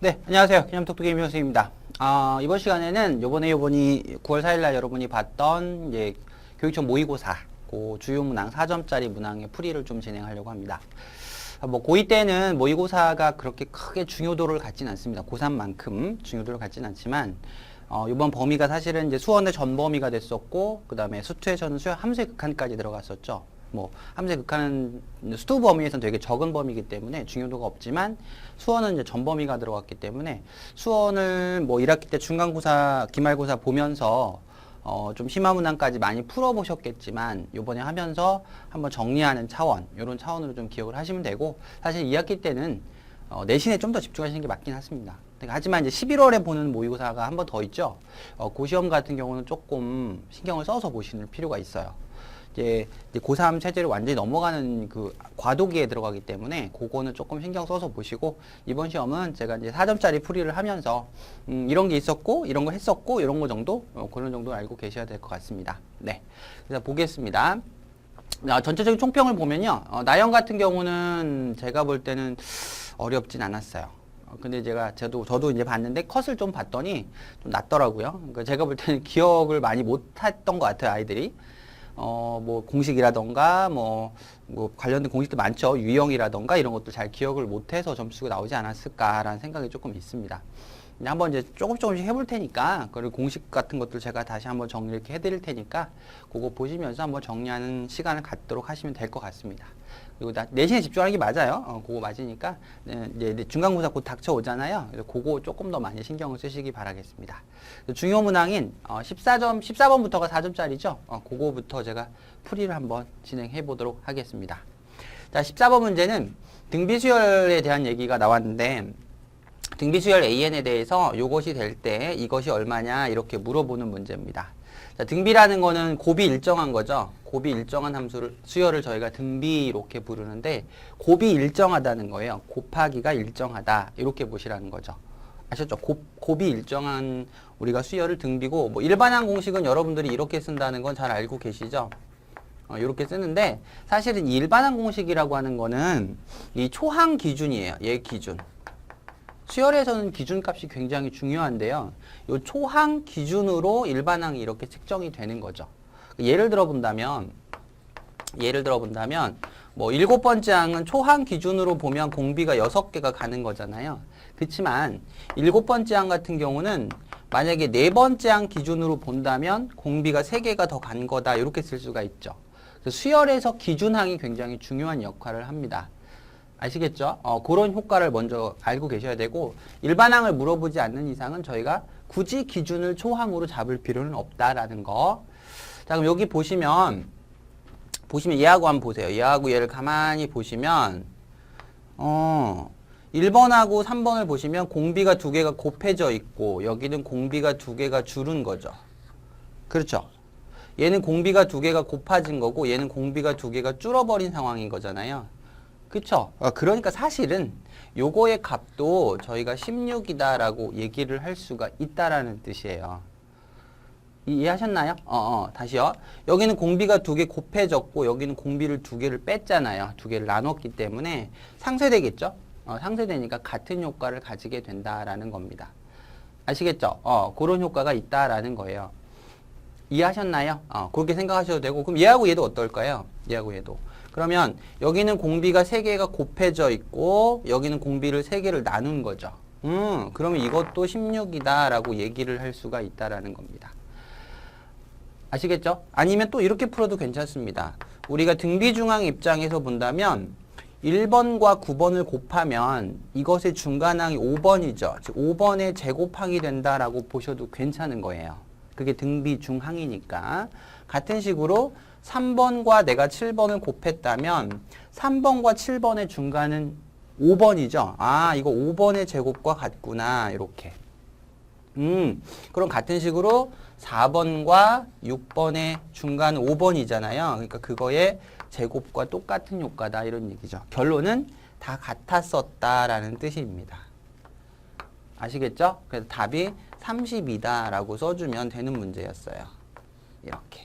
네, 안녕하세요. 그냥톡톡 게임 선생님입니다. 이번 시간에는 요번이 9월 4일날 여러분이 봤던 이제 교육청 모의고사 그 주요 문항 4점짜리 문항의 풀이를 좀 진행하려고 합니다. 뭐 고2 때는 모의고사가 그렇게 크게 중요도를 갖진 않습니다. 고3만큼 중요도를 갖진 않지만 이번 범위가 사실은 이제 수원의 전 범위가 됐었고, 그 다음에 수투에서는 함수의 극한까지 들어갔었죠. 뭐 함수의 극한은 수투 범위에서는 되게 적은 범위이기 때문에 중요도가 없지만 수원은 이제 전 범위가 들어갔기 때문에 수원을 뭐 1학기 때 중간고사, 기말고사 보면서 좀 심화 문항까지 많이 풀어보셨겠지만 요번에 하면서 한번 정리하는 차원, 요런 차원으로 좀 기억을 하시면 되고, 사실 2학기 때는 내신에 좀 더 집중하시는 게 맞긴 하습니다. 하지만 이제 11월에 보는 모의고사가 한 번 더 있죠. 그 시험 같은 경우는 조금 신경을 써서 보시는 필요가 있어요. 이제 고3 체제로 완전히 넘어가는 그 과도기에 들어가기 때문에 그거는 조금 신경 써서 보시고, 이번 시험은 제가 이제 4점짜리 풀이를 하면서 이런 게 있었고 이런 거 했었고 이런 거 정도 그런 정도 알고 계셔야 될 것 같습니다. 네, 그래서 보겠습니다. 전체적인 총평을 보면요, 나영 같은 경우는 제가 볼 때는 어렵진 않았어요. 근데 저도 이제 봤는데 컷을 좀 봤더니 좀 낫더라고요. 그러니까 제가 볼 때는 기억을 많이 못했던 것 같아요, 아이들이. 뭐 공식이라던가 뭐 관련된 공식도 많죠. 유형이라던가 이런 것도 잘 기억을 못해서 점수가 나오지 않았을까라는 생각이 조금 있습니다. 한번 이제 조금씩 해볼 테니까, 그리고 공식 같은 것들 제가 다시 한번 정리 이렇게 해드릴 테니까 그거 보시면서 한번 정리하는 시간을 갖도록 하시면 될 것 같습니다. 그리고 내신에 집중하는 게 맞아요. 그거 맞으니까 이제 중간고사 곧 닥쳐오잖아요. 그래서 그거 조금 더 많이 신경을 쓰시기 바라겠습니다. 중요 문항인 14번부터가 4점짜리죠. 그거부터 제가 풀이를 한번 진행해 보도록 하겠습니다. 자, 14번 문제는 등비수열에 대한 얘기가 나왔는데, 등비수열 AN에 대해서 이것이 될 때 이것이 얼마냐 이렇게 물어보는 문제입니다. 자, 등비라는 거는 곱이 일정한 거죠. 곱이 일정한 수열을 저희가 등비 이렇게 부르는데, 곱이 일정하다는 거예요. 곱하기가 일정하다 이렇게 보시라는 거죠. 아셨죠? 곱이 일정한 우리가 수열을 등비고, 뭐 일반항 공식은 여러분들이 이렇게 쓴다는 건 잘 알고 계시죠? 이렇게 쓰는데, 사실은 이 일반항 공식이라고 하는 거는 이 초항 기준이에요. 얘 기준. 수열에서는 기준값이 굉장히 중요한데요. 이 초항 기준으로 일반항이 이렇게 측정이 되는 거죠. 예를 들어 본다면 뭐 7번째 항은 초항 기준으로 보면 공비가 6개가 가는 거잖아요. 그렇지만 7번째 항 같은 경우는 만약에 4번째 항 기준으로 본다면 공비가 3개가 더 간 거다, 이렇게 쓸 수가 있죠. 그래서 수열에서 기준항이 굉장히 중요한 역할을 합니다. 아시겠죠? 그런 효과를 먼저 알고 계셔야 되고, 일반항을 물어보지 않는 이상은 저희가 굳이 기준을 초항으로 잡을 필요는 없다라는 거. 자, 그럼 여기 보시면 얘하고 한번 보세요. 얘하고 얘를 가만히 보시면 1번하고 3번을 보시면 공비가 2개가 곱해져 있고, 여기는 공비가 2개가 줄은 거죠. 그렇죠? 얘는 공비가 2개가 곱해진 거고, 얘는 공비가 2개가 줄어버린 상황인 거잖아요. 그쵸? 그러니까 사실은 요거의 값도 저희가 16이다라고 얘기를 할 수가 있다라는 뜻이에요. 이해하셨나요? 다시요. 여기는 공비가 2개 곱해졌고, 여기는 공비를 2개를 뺐잖아요. 2개를 나눴기 때문에 상쇄되겠죠? 상쇄되니까 같은 효과를 가지게 된다라는 겁니다. 아시겠죠? 그런 효과가 있다라는 거예요. 이해하셨나요? 그렇게 생각하셔도 되고, 그럼 얘하고 얘도 어떨까요? 얘하고 얘도. 그러면 여기는 공비가 3개가 곱해져 있고, 여기는 공비를 3개를 나눈 거죠. 그러면 이것도 16이다 라고 얘기를 할 수가 있다라는 겁니다. 아시겠죠? 아니면 또 이렇게 풀어도 괜찮습니다. 우리가 등비중항 입장에서 본다면 1번과 9번을 곱하면 이것의 중간항이 5번이죠. 즉 5번의 제곱항이 된다라고 보셔도 괜찮은 거예요. 그게 등비중항이니까. 같은 식으로 3번과 내가 7번을 곱했다면 3번과 7번의 중간은 5번이죠. 이거 5번의 제곱과 같구나, 이렇게. 그럼 같은 식으로 4번과 6번의 중간은 5번이잖아요. 그러니까 그거의 제곱과 똑같은 효과다, 이런 얘기죠. 결론은 다 같았었다라는 뜻입니다. 아시겠죠? 그래서 답이 32다라고 써주면 되는 문제였어요. 이렇게.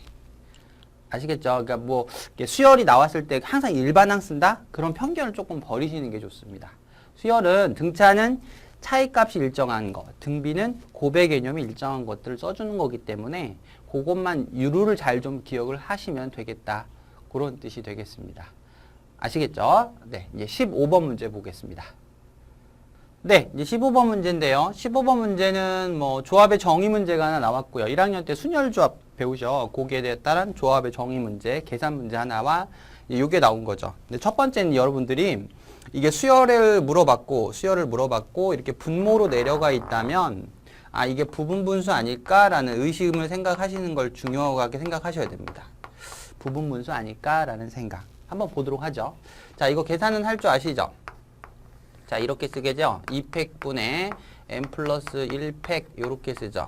아시겠죠? 그러니까 뭐 수열이 나왔을 때 항상 일반항 쓴다? 그런 편견을 조금 버리시는 게 좋습니다. 수열은 등차는 차이값이 일정한 거, 등비는 곱의 개념이 일정한 것들을 써주는 거기 때문에 그것만 유루를 잘 좀 기억을 하시면 되겠다. 그런 뜻이 되겠습니다. 아시겠죠? 네, 이제 15번 문제 보겠습니다. 네, 이제 15번 문제인데요. 15번 문제는 뭐 조합의 정의 문제가 하나 나왔고요. 1학년 때 순열조합 배우죠. 거기에 따른 조합의 정의 문제, 계산 문제 하나와 이게 나온 거죠. 근데 첫 번째는 여러분들이 이게 수열을 물어봤고 이렇게 분모로 내려가 있다면 아, 이게 부분 분수 아닐까라는 의심을 생각하시는 걸 중요하게 생각하셔야 됩니다. 부분 분수 아닐까라는 생각. 한번 보도록 하죠. 자, 이거 계산은 할 줄 아시죠? 자, 이렇게 쓰겠죠? 2팩분의 n 플러스 1팩 이렇게 쓰죠.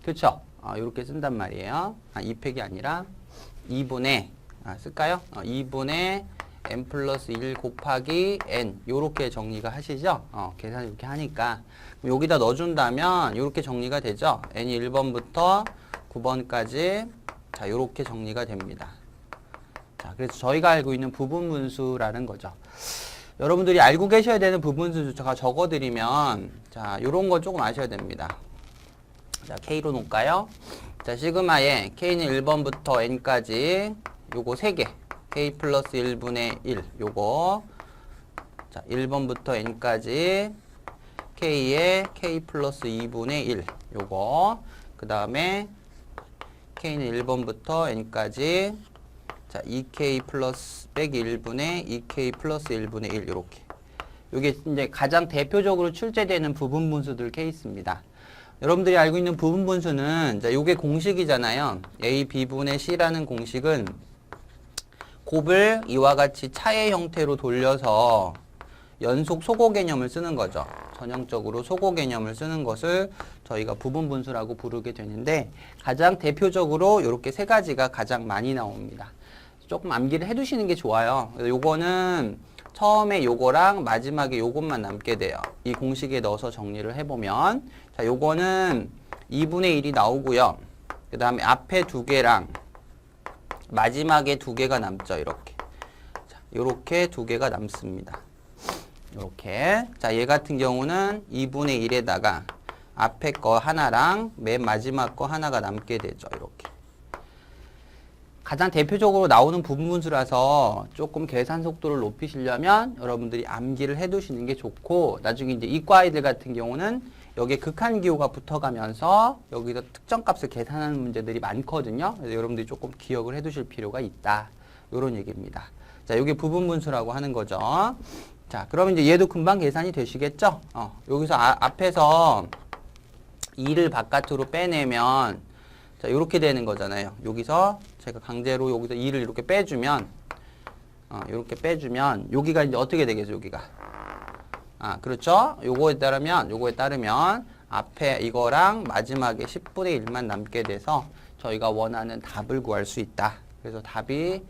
그렇죠? 이렇게 쓴단 말이에요. 2팩이 아니라 2분의 쓸까요? 2분의 n 플러스 1 곱하기 n 이렇게 정리가 하시죠? 계산 이렇게 하니까 여기다 넣어준다면 이렇게 정리가 되죠? n이 1번부터 9번까지 자, 이렇게 정리가 됩니다. 자, 그래서 저희가 알고 있는 부분분수라는 거죠. 여러분들이 알고 계셔야 되는 부분분수 제가 적어드리면 자, 요런 거 조금 아셔야 됩니다. 자, K로 놓을까요? 자, 시그마에 K는 1번부터 N까지 요거 3개. K 플러스 1분의 1 요거. 자, 1번부터 N까지 K에 K 플러스 2분의 1 요거. 그 다음에 K는 1번부터 N까지 자, 2K 플러스 빼기 1분의 2K 플러스 1분의 1 이렇게. 이게 이제 가장 대표적으로 출제되는 부분분수들 케이스입니다. 여러분들이 알고 있는 부분분수는 자, 요게 공식이잖아요. A, B분의 C라는 공식은 곱을 이와 같이 차의 형태로 돌려서 연속 소고 개념을 쓰는 거죠. 전형적으로 소고 개념을 쓰는 것을 저희가 부분분수라고 부르게 되는데 가장 대표적으로 이렇게 세 가지가 가장 많이 나옵니다. 조금 암기를 해두시는 게 좋아요. 요거는 처음에 요거랑 마지막에 요것만 남게 돼요. 이 공식에 넣어서 정리를 해보면 자, 요거는 2분의 1이 나오고요. 그 다음에 앞에 두 개랑 마지막에 두 개가 남죠. 이렇게. 자, 요렇게 두 개가 남습니다. 요렇게. 자, 얘 같은 경우는 2분의 1에다가 앞에 거 하나랑 맨 마지막 거 하나가 남게 되죠. 이렇게. 가장 대표적으로 나오는 부분분수라서 조금 계산 속도를 높이시려면 여러분들이 암기를 해두시는 게 좋고 나중에 이제 이과 아이들 같은 경우는 여기에 극한기호가 붙어가면서 여기서 특정값을 계산하는 문제들이 많거든요. 그래서 여러분들이 조금 기억을 해두실 필요가 있다. 이런 얘기입니다. 자, 이게 부분분수라고 하는 거죠. 자, 그러면 이제 얘도 금방 계산이 되시겠죠? 여기서 앞에서 2를 바깥으로 빼내면 자, 요렇게 되는 거잖아요. 여기서 제가 강제로 여기서 2를 이렇게 빼주면 이렇게 빼주면 여기가 이제 어떻게 되겠죠? 여기가 그렇죠? 요거에 따르면 앞에 이거랑 마지막에 10분의 1만 남게 돼서 저희가 원하는 답을 구할 수 있다. 그래서 답이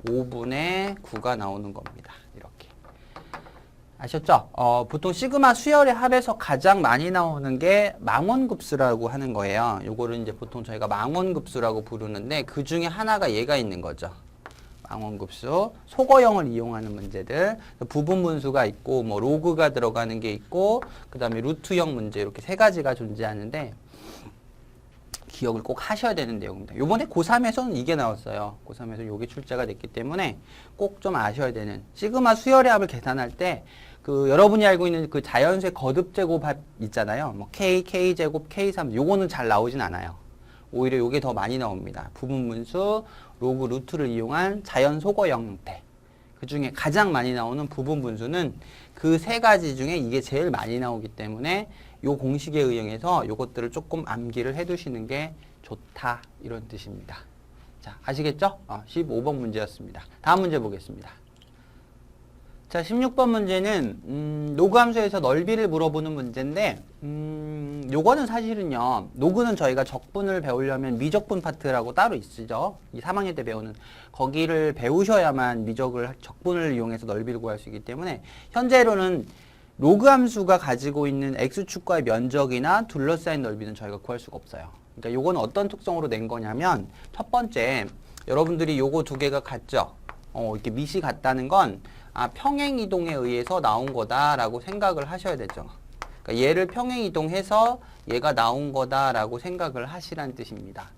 5분의 9가 나오는 겁니다. 이렇게. 아셨죠? 보통 시그마 수열의 합에서 가장 많이 나오는 게 망원급수라고 하는 거예요. 요거를 이제 보통 저희가 망원급수라고 부르는데 그 중에 하나가 얘가 있는 거죠. 망원급수, 속어형을 이용하는 문제들, 부분분수가 있고 뭐 로그가 들어가는 게 있고 그 다음에 루트형 문제 이렇게 세 가지가 존재하는데 기억을 꼭 하셔야 되는 내용입니다. 요번에 고3에서는 이게 나왔어요. 고3에서 요게 출제가 됐기 때문에 꼭 좀 아셔야 되는 시그마 수열의 합을 계산할 때 여러분이 알고 있는 그 자연수의 거듭제곱 합 있잖아요. 뭐 K, K제곱, K3 요거는 잘 나오진 않아요. 오히려 요게 더 많이 나옵니다. 부분분수, 로그, 루트를 이용한 자연 소거형 형태. 그 중에 가장 많이 나오는 부분분수는 그 세 가지 중에 이게 제일 많이 나오기 때문에 요 공식에 의해서 요것들을 조금 암기를 해두시는 게 좋다. 이런 뜻입니다. 자, 아시겠죠? 15번 문제였습니다. 다음 문제 보겠습니다. 자, 16번 문제는 로그 함수에서 넓이를 물어보는 문제인데 요거는 사실은요. 로그는 저희가 적분을 배우려면 미적분 파트라고 따로 있으죠. 이 3학년 때 배우는 거기를 배우셔야만 적분을 이용해서 넓이를 구할 수 있기 때문에 현재로는 로그 함수가 가지고 있는 x축과의 면적이나 둘러싸인 넓이는 저희가 구할 수가 없어요. 그러니까 요거는 어떤 특성으로 낸 거냐면 첫 번째 여러분들이 요거 두 개가 같죠. 이렇게 밑이 같다는 건 평행이동에 의해서 나온 거다라고 생각을 하셔야 되죠. 그러니까 얘를 평행이동해서 얘가 나온 거다라고 생각을 하시라는 뜻입니다.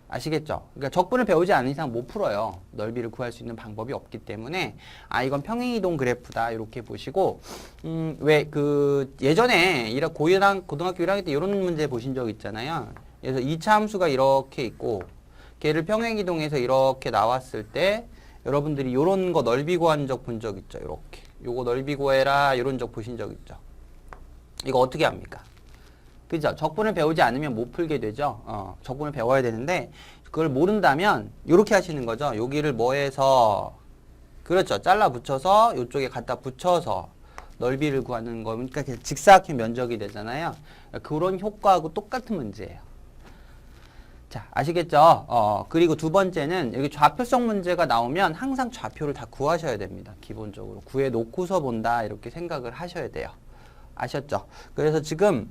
아시겠죠? 그러니까 적분을 배우지 않은 이상 못 풀어요. 넓이를 구할 수 있는 방법이 없기 때문에 이건 평행이동 그래프다 이렇게 보시고 왜 예전에 고등학교 1학년 때 이런 문제 보신 적 있잖아요. 그래서 2차 함수가 이렇게 있고 걔를 평행이동해서 이렇게 나왔을 때 여러분들이 이런 거 넓이 구한 적 본 적 있죠. 이렇게 요거 넓이 구해라 이런 적 보신 적 있죠. 이거 어떻게 합니까? 그죠? 적분을 배우지 않으면 못 풀게 되죠. 적분을 배워야 되는데 그걸 모른다면 이렇게 하시는 거죠. 여기를 뭐해서 그렇죠. 잘라 붙여서 이쪽에 갖다 붙여서 넓이를 구하는 거니까 직사각형 면적이 되잖아요. 그런 효과하고 똑같은 문제예요. 자, 아시겠죠? 그리고 두 번째는 여기 좌표성 문제가 나오면 항상 좌표를 다 구하셔야 됩니다. 기본적으로 구해 놓고서 본다 이렇게 생각을 하셔야 돼요. 아셨죠? 그래서 지금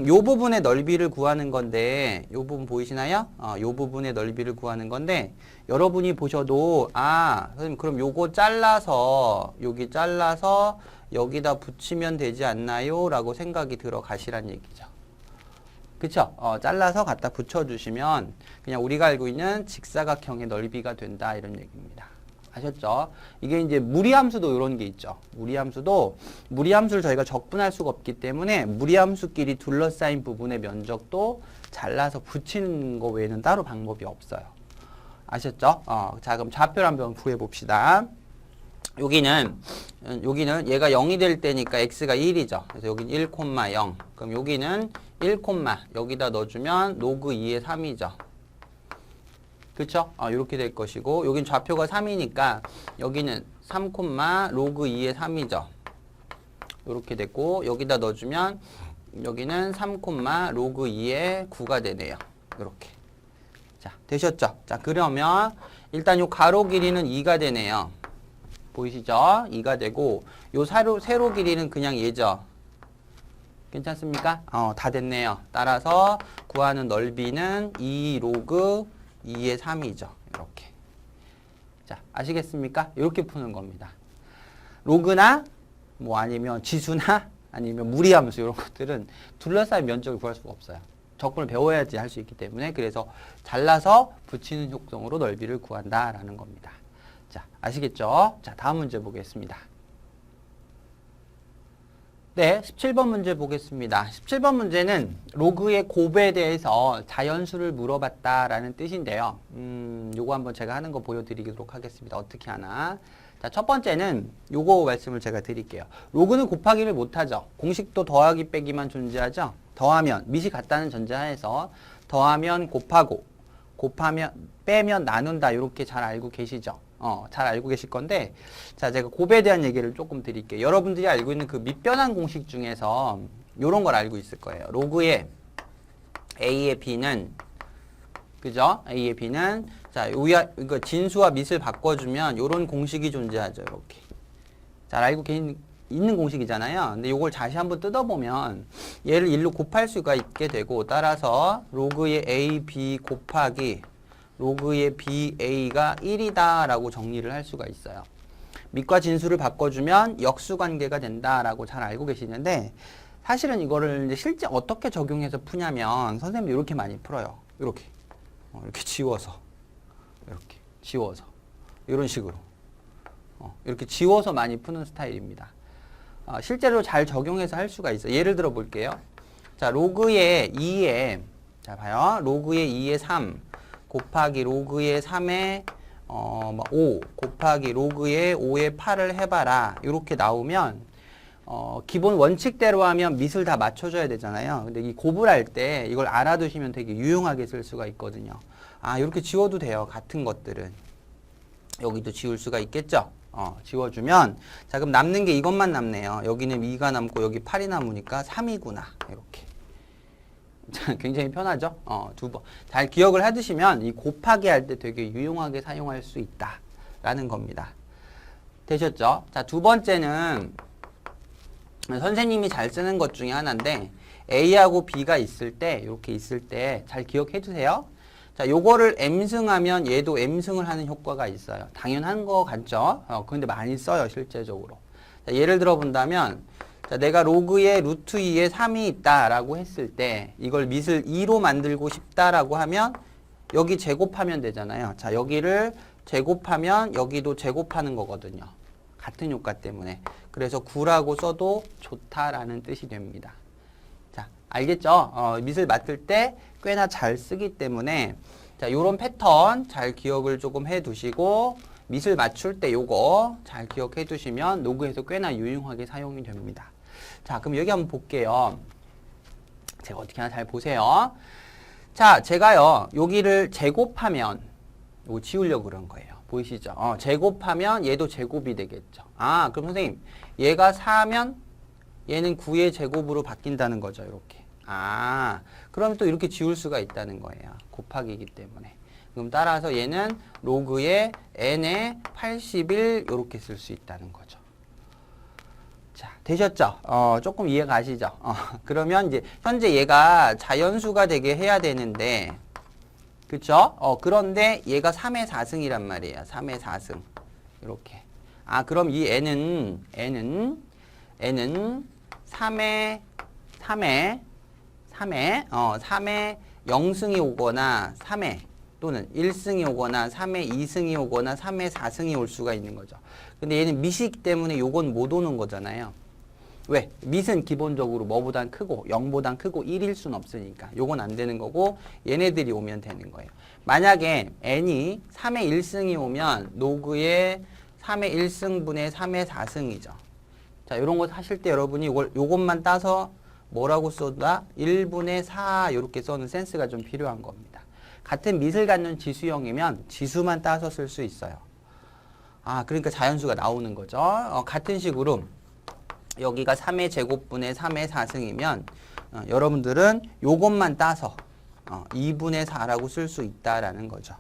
요 부분의 넓이를 구하는 건데 요 부분 보이시나요? 요 부분의 넓이를 구하는 건데 여러분이 보셔도 선생님 그럼 요거 잘라서 여기 잘라서 여기다 붙이면 되지 않나요? 라고 생각이 들어 가시란 얘기죠. 그쵸? 잘라서 갖다 붙여주시면 그냥 우리가 알고 있는 직사각형의 넓이가 된다 이런 얘기입니다. 아셨죠? 이게 이제 무리함수도 이런 게 있죠. 무리함수를 저희가 적분할 수가 없기 때문에 무리함수끼리 둘러싸인 부분의 면적도 잘라서 붙이는 거 외에는 따로 방법이 없어요. 아셨죠? 자, 그럼 좌표를 한번 구해 봅시다. 여기는 얘가 0이 될 때니까 x가 1이죠. 그래서 여기는 1,0. 그럼 여기는 1, 여기다 넣어주면 로그 2의 3이죠. 그쵸? 이렇게 될 것이고 여긴 좌표가 3이니까 여기는 3, 로그 2의 3이죠. 이렇게 됐고 여기다 넣어주면 여기는 3, 로그 2의 9가 되네요. 이렇게. 자, 되셨죠? 자, 그러면 일단 요 가로 길이는 2가 되네요. 보이시죠? 2가 되고 요 세로 길이는 그냥 얘죠. 괜찮습니까? 다 됐네요. 따라서 구하는 넓이는 2 로그 2의 3이죠. 이렇게. 자, 아시겠습니까? 이렇게 푸는 겁니다. 로그나 뭐 아니면 지수나 아니면 무리함수 이런 것들은 둘러싸인 면적을 구할 수가 없어요. 적분을 배워야지 할 수 있기 때문에 그래서 잘라서 붙이는 효성으로 넓이를 구한다라는 겁니다. 자, 아시겠죠? 자, 다음 문제 보겠습니다. 네, 17번 문제 보겠습니다. 17번 문제는 로그의 곱에 대해서 자연수를 물어봤다라는 뜻인데요. 요거 한번 제가 하는 거 보여드리도록 하겠습니다. 어떻게 하나. 자, 첫 번째는 요거 말씀을 제가 드릴게요. 로그는 곱하기를 못하죠. 공식도 더하기 빼기만 존재하죠. 더하면, 밑이 같다는 전제하에서 더하면 곱하고, 곱하면, 빼면 나눈다. 이렇게 잘 알고 계시죠? 잘 알고 계실 건데, 자, 제가 곱에 대한 얘기를 조금 드릴게요. 여러분들이 알고 있는 그 밑변환 공식 중에서 요런 걸 알고 있을 거예요. 로그의 A의 B는, 그죠? A의 B는, 자, 이거 진수와 밑을 바꿔주면 요런 공식이 존재하죠. 이렇게. 잘 알고 있는 공식이잖아요. 근데 요걸 다시 한번 뜯어보면 얘를 1로 곱할 수가 있게 되고, 따라서 로그의 A, B 곱하기 로그의 BA가 1이다 라고 정리를 할 수가 있어요. 밑과 진수를 바꿔주면 역수관계가 된다라고 잘 알고 계시는데 사실은 이거를 이제 실제 어떻게 적용해서 푸냐면 선생님이 이렇게 많이 풀어요. 이렇게 지워서 이런 식으로 이렇게 지워서 많이 푸는 스타일입니다. 실제로 잘 적용해서 할 수가 있어요. 예를 들어 볼게요. 자, 로그의 2에 자 봐요. 로그의 2에 3 곱하기 로그의 3에 5 곱하기 로그의 5에 8을 해봐라. 이렇게 나오면 기본 원칙대로 하면 밑을 다 맞춰줘야 되잖아요. 근데 이 곱을 할 때 이걸 알아두시면 되게 유용하게 쓸 수가 있거든요. 이렇게 지워도 돼요. 같은 것들은. 여기도 지울 수가 있겠죠. 지워주면 자 그럼 남는 게 이것만 남네요. 여기는 2가 남고 여기 8이 남으니까 3이구나. 이렇게. 굉장히 편하죠? 두 번. 잘 기억을 해두시면 이 곱하기 할 때 되게 유용하게 사용할 수 있다. 라는 겁니다. 되셨죠? 자, 두 번째는 선생님이 잘 쓰는 것 중에 하나인데 A하고 B가 있을 때, 이렇게 있을 때 잘 기억해 두세요. 자, 요거를 m승하면 얘도 m승을 하는 효과가 있어요. 당연한 거 같죠? 근데 많이 써요, 실제적으로. 자, 예를 들어 본다면, 자, 내가 로그에 루트 2에 3이 있다라고 했을 때, 이걸 밑을 2로 만들고 싶다라고 하면, 여기 제곱하면 되잖아요. 자, 여기를 제곱하면 여기도 제곱하는 거거든요. 같은 효과 때문에. 그래서 9라고 써도 좋다라는 뜻이 됩니다. 자, 알겠죠? 밑을 맡을 때 꽤나 잘 쓰기 때문에 자, 요런 패턴 잘 기억을 조금 해 두시고 밑을 맞출 때 요거 잘 기억해 두시면 로그에서 꽤나 유용하게 사용이 됩니다. 자, 그럼 여기 한번 볼게요. 제가 어떻게 하나 잘 보세요. 자, 제가요, 여기를 제곱하면 이거 지우려고 그런 거예요. 보이시죠? 제곱하면 얘도 제곱이 되겠죠. 아, 그럼 선생님, 얘가 4면 얘는 9의 제곱으로 바뀐다는 거죠, 이렇게. 아, 그러면 또 이렇게 지울 수가 있다는 거예요. 곱하기이기 때문에. 그럼 따라서 얘는 로그의 n의 81 이렇게 쓸 수 있다는 거죠. 자, 되셨죠? 조금 이해 가시죠? 그러면 이제 현재 얘가 자연수가 되게 해야 되는데, 그쵸? 그런데 얘가 3의 4승이란 말이에요. 3의 4승. 이렇게. 아, 그럼 이 n은 3의 0승이 오거나 3의 또는 1승이 오거나 3의 2승이 오거나 3의 4승이 올 수가 있는 거죠. 근데 얘는 밑이기 때문에 요건 못 오는 거잖아요. 왜? 밑은 기본적으로 뭐보단 크고 0보단 크고 1일 수는 없으니까 요건 안 되는 거고 얘네들이 오면 되는 거예요. 만약에 n이 3의 1승이 오면 로그의 3의 1승분의 3의 4승이죠. 자, 요런 거 하실 때 여러분이 요것만 따서 뭐라고 써다 1분의 4 이렇게 써는 센스가 좀 필요한 겁니다. 같은 밑을 갖는 지수형이면 지수만 따서 쓸 수 있어요. 아, 그러니까 자연수가 나오는 거죠. 같은 식으로 여기가 3의 제곱분의 3의 4승이면 여러분들은 요것만 따서 2분의 4라고 쓸 수 있다라는 거죠.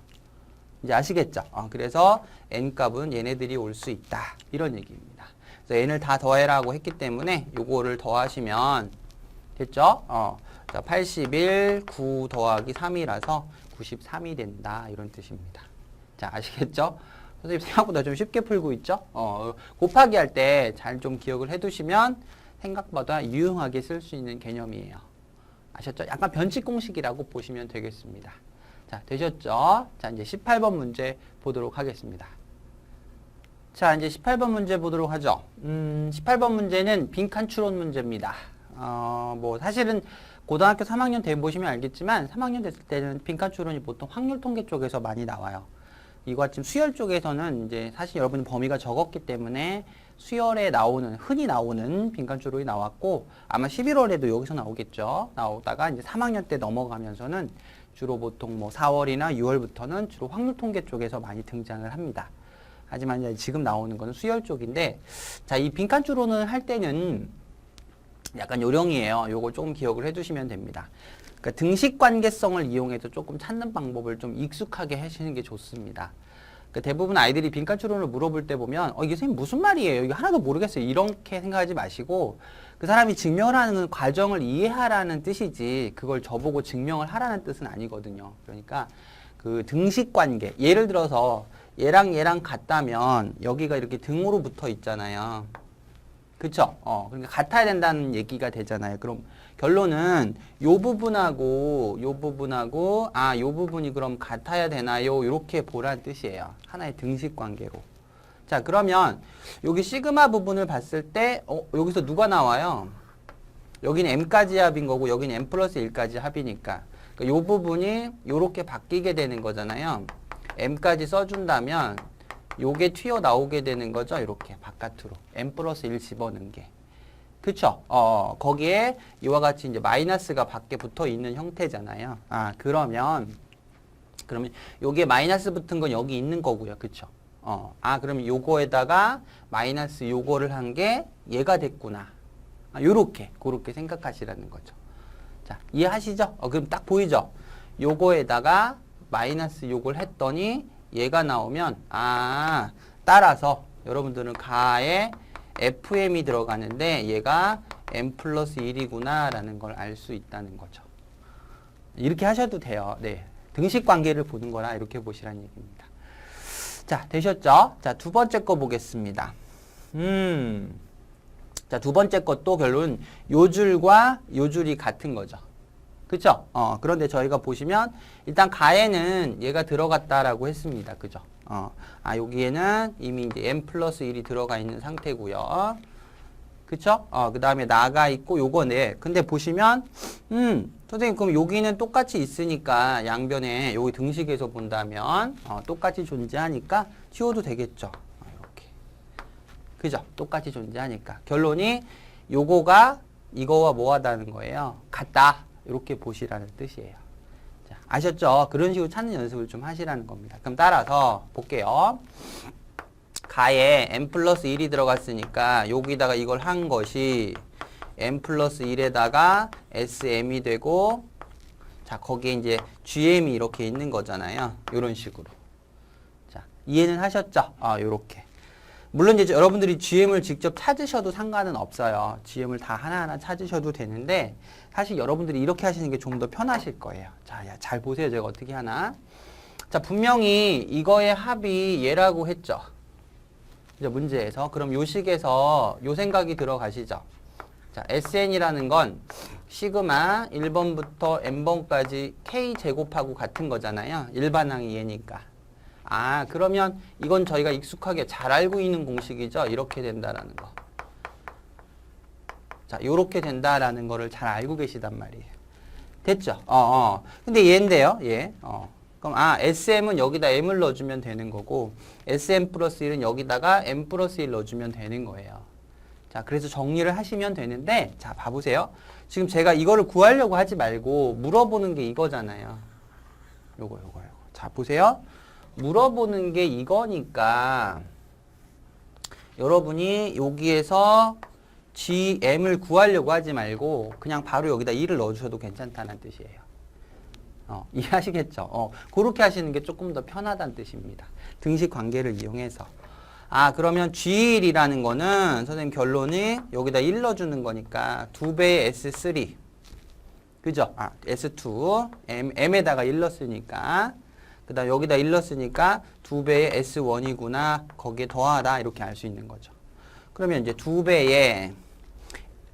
이제 아시겠죠? 그래서 n값은 얘네들이 올 수 있다. 이런 얘기입니다. 그래서 n을 다 더해라고 했기 때문에 요거를 더하시면 됐죠? 자, 81, 9 더하기 3이라서 93이 된다. 이런 뜻입니다. 자, 아시겠죠? 선생님 생각보다 좀 쉽게 풀고 있죠? 곱하기 할 때 잘 좀 기억을 해두시면 생각보다 유용하게 쓸 수 있는 개념이에요. 아셨죠? 약간 변칙 공식이라고 보시면 되겠습니다. 자, 되셨죠? 자, 이제 18번 문제 보도록 하겠습니다. 자, 이제 18번 문제 보도록 하죠. 18번 문제는 빈칸 추론 문제입니다. 뭐 사실은 고등학교 3학년 때 보시면 알겠지만 3학년 됐을 때는 빈칸 추론이 보통 확률 통계 쪽에서 많이 나와요. 이거 지금 수열 쪽에서는 이제 사실 여러분 범위가 적었기 때문에 수열에 나오는 흔히 나오는 빈칸 추론이 나왔고 아마 11월에도 여기서 나오겠죠. 나오다가 이제 3학년 때 넘어가면서는 주로 보통 뭐 4월이나 6월부터는 주로 확률 통계 쪽에서 많이 등장을 합니다. 하지만 이제 지금 나오는 거는 수열 쪽인데 자, 이 빈칸 추론을 할 때는 약간 요령이에요. 요걸 조금 기억을 해두시면 됩니다. 그러니까 등식 관계성을 이용해서 조금 찾는 방법을 좀 익숙하게 하시는 게 좋습니다. 그러니까 대부분 아이들이 빈칸 추론을 물어볼 때 보면 이게 선생님 무슨 말이에요? 이게 하나도 모르겠어요. 이렇게 생각하지 마시고 그 사람이 증명을 하는 과정을 이해하라는 뜻이지 그걸 저보고 증명을 하라는 뜻은 아니거든요. 그러니까 그 등식 관계 예를 들어서 얘랑 같다면 여기가 이렇게 등으로 붙어 있잖아요. 그쵸? 그러니까 같아야 된다는 얘기가 되잖아요. 그럼 결론은 요 부분하고 요 부분이 그럼 같아야 되나요? 이렇게 보란 뜻이에요. 하나의 등식 관계로. 자, 그러면 여기 시그마 부분을 봤을 때 여기서 누가 나와요? 여기는 m까지 합인 거고 여기는 m 플러스 1까지 합이니까 그러니까 요 부분이 요렇게 바뀌게 되는 거잖아요. m까지 써준다면 요게 튀어나오게 되는 거죠. 이렇게 바깥으로. m 플러스 1 집어넣은 게. 그쵸? 거기에 이와 같이 이제 마이너스가 밖에 붙어 있는 형태잖아요. 그러면 요게 마이너스 붙은 건 여기 있는 거고요. 그쵸? 그러면 요거에다가 마이너스 요거를 한 게 얘가 됐구나. 그렇게 생각하시라는 거죠. 자, 이해하시죠? 그럼 딱 보이죠? 요거에다가 마이너스 요걸 했더니 얘가 나오면 따라서 여러분들은 가에 FM이 들어가는데 얘가 M 플러스 1이구나 라는 걸 알 수 있다는 거죠. 이렇게 하셔도 돼요. 네. 등식 관계를 보는 거라 이렇게 보시라는 얘기입니다. 자, 되셨죠? 자, 두 번째 거 보겠습니다. 자, 두 번째 것도 결론 요 줄과 요 줄이 같은 거죠. 그쵸? 그런데 저희가 보시면 일단 가에는 얘가 들어갔다라고 했습니다. 그죠? 여기에는 이미 이제 n 플러스 1이 들어가 있는 상태고요. 그쵸? 그 다음에 나가 있고 요거네. 근데 보시면 선생님 그럼 여기는 똑같이 있으니까 양변에 여기 등식에서 본다면 똑같이 존재하니까 지워도 되겠죠. 이렇게. 그죠? 똑같이 존재하니까. 결론이 요거가 이거와 뭐하다는 거예요? 같다. 이렇게 보시라는 뜻이에요. 자, 아셨죠? 그런 식으로 찾는 연습을 좀 하시라는 겁니다. 그럼 따라서 볼게요. 가에 n 플러스 1이 들어갔으니까 여기다가 이걸 한 것이 n 플러스 1에다가 sm이 되고 자 거기에 이제 gm이 이렇게 있는 거잖아요. 이런 식으로. 자 이해는 하셨죠? 요렇게. 물론 이제 여러분들이 GM을 직접 찾으셔도 상관은 없어요. GM을 다 하나하나 찾으셔도 되는데 사실 여러분들이 이렇게 하시는 게 좀 더 편하실 거예요. 자, 잘 보세요. 제가 어떻게 하나. 자, 분명히 이거의 합이 얘라고 했죠. 이제 문제에서. 그럼 요 식에서 요 생각이 들어가시죠. 자, SN이라는 건 시그마 1번부터 n번까지 K제곱하고 같은 거잖아요. 일반항이 얘니까. 그러면 이건 저희가 익숙하게 잘 알고 있는 공식이죠. 이렇게 된다라는 거. 자, 요렇게 된다라는 거를 잘 알고 계시단 말이에요. 됐죠? 근데 얘인데요, 얘. 그럼, SM은 여기다 M을 넣어주면 되는 거고, SM 플러스 1은 여기다가 M 플러스 1 넣어주면 되는 거예요. 자, 그래서 정리를 하시면 되는데, 자, 봐보세요. 지금 제가 이거를 구하려고 하지 말고, 물어보는 게 이거잖아요. 요거. 자, 보세요. 물어보는 게 이거니까 여러분이 여기에서 GM을 구하려고 하지 말고 그냥 바로 여기다 2를 넣어주셔도 괜찮다는 뜻이에요. 이해하시겠죠? 그렇게 하시는 게 조금 더 편하다는 뜻입니다. 등식 관계를 이용해서. 그러면 G1이라는 거는 선생님 결론이 여기다 1 넣어주는 거니까 2배의 S3 그죠? S2 M에다가 1 넣었으니까 그 다음 여기다 1 넣었으니까 2배의 S1이구나. 거기에 더하라. 이렇게 알 수 있는 거죠. 그러면 이제 2배의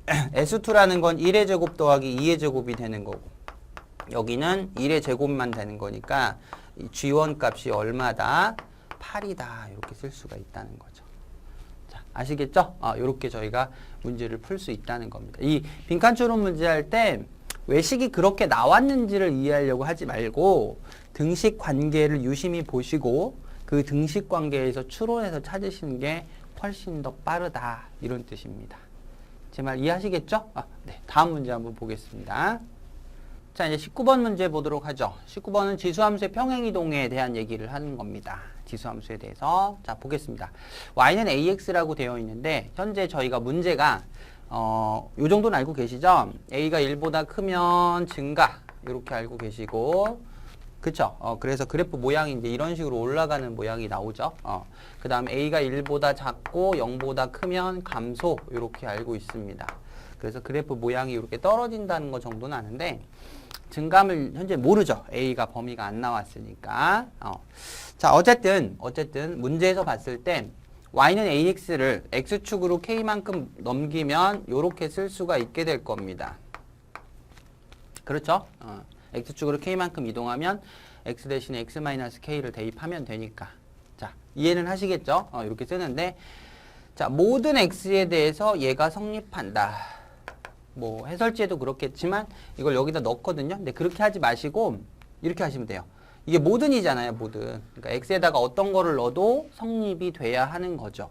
S2라는 건 1의 제곱 더하기 2의 제곱이 되는 거고 여기는 1의 제곱만 되는 거니까 이 G1 값이 얼마다? 8이다. 이렇게 쓸 수가 있다는 거죠. 자, 아시겠죠? 이렇게 저희가 문제를 풀 수 있다는 겁니다. 이 빈칸 추론 문제 할 때 외식이 그렇게 나왔는지를 이해하려고 하지 말고 등식 관계를 유심히 보시고 그 등식 관계에서 추론해서 찾으시는 게 훨씬 더 빠르다 이런 뜻입니다. 제 말 이해하시겠죠? 네, 다음 문제 한번 보겠습니다. 자, 이제 19번 문제 보도록 하죠. 19번은 지수함수의 평행이동에 대한 얘기를 하는 겁니다. 지수함수에 대해서. 자, 보겠습니다. y는 ax라고 되어 있는데 현재 저희가 문제가 요 정도는 알고 계시죠? a가 1보다 크면 증가 이렇게 알고 계시고 그쵸? 그래서 그래프 모양이 이제 이런 식으로 올라가는 모양이 나오죠? 그 다음 a가 1보다 작고 0보다 크면 감소 이렇게 알고 있습니다. 그래서 그래프 모양이 이렇게 떨어진다는 거 정도는 아는데 증감을 현재 모르죠? a가 범위가 안 나왔으니까. 자, 어쨌든 문제에서 봤을 때 y는 ax를 x축으로 k만큼 넘기면 이렇게 쓸 수가 있게 될 겁니다. 그렇죠? x축으로 k만큼 이동하면 x 대신에 x-k를 대입하면 되니까. 자, 이해는 하시겠죠? 이렇게 쓰는데 자, 모든 x에 대해서 얘가 성립한다. 뭐 해설지에도 그렇겠지만 이걸 여기다 넣거든요. 근데 그렇게 하지 마시고 이렇게 하시면 돼요. 이게 모든이잖아요, 모든. 그러니까 x에다가 어떤 거를 넣어도 성립이 돼야 하는 거죠.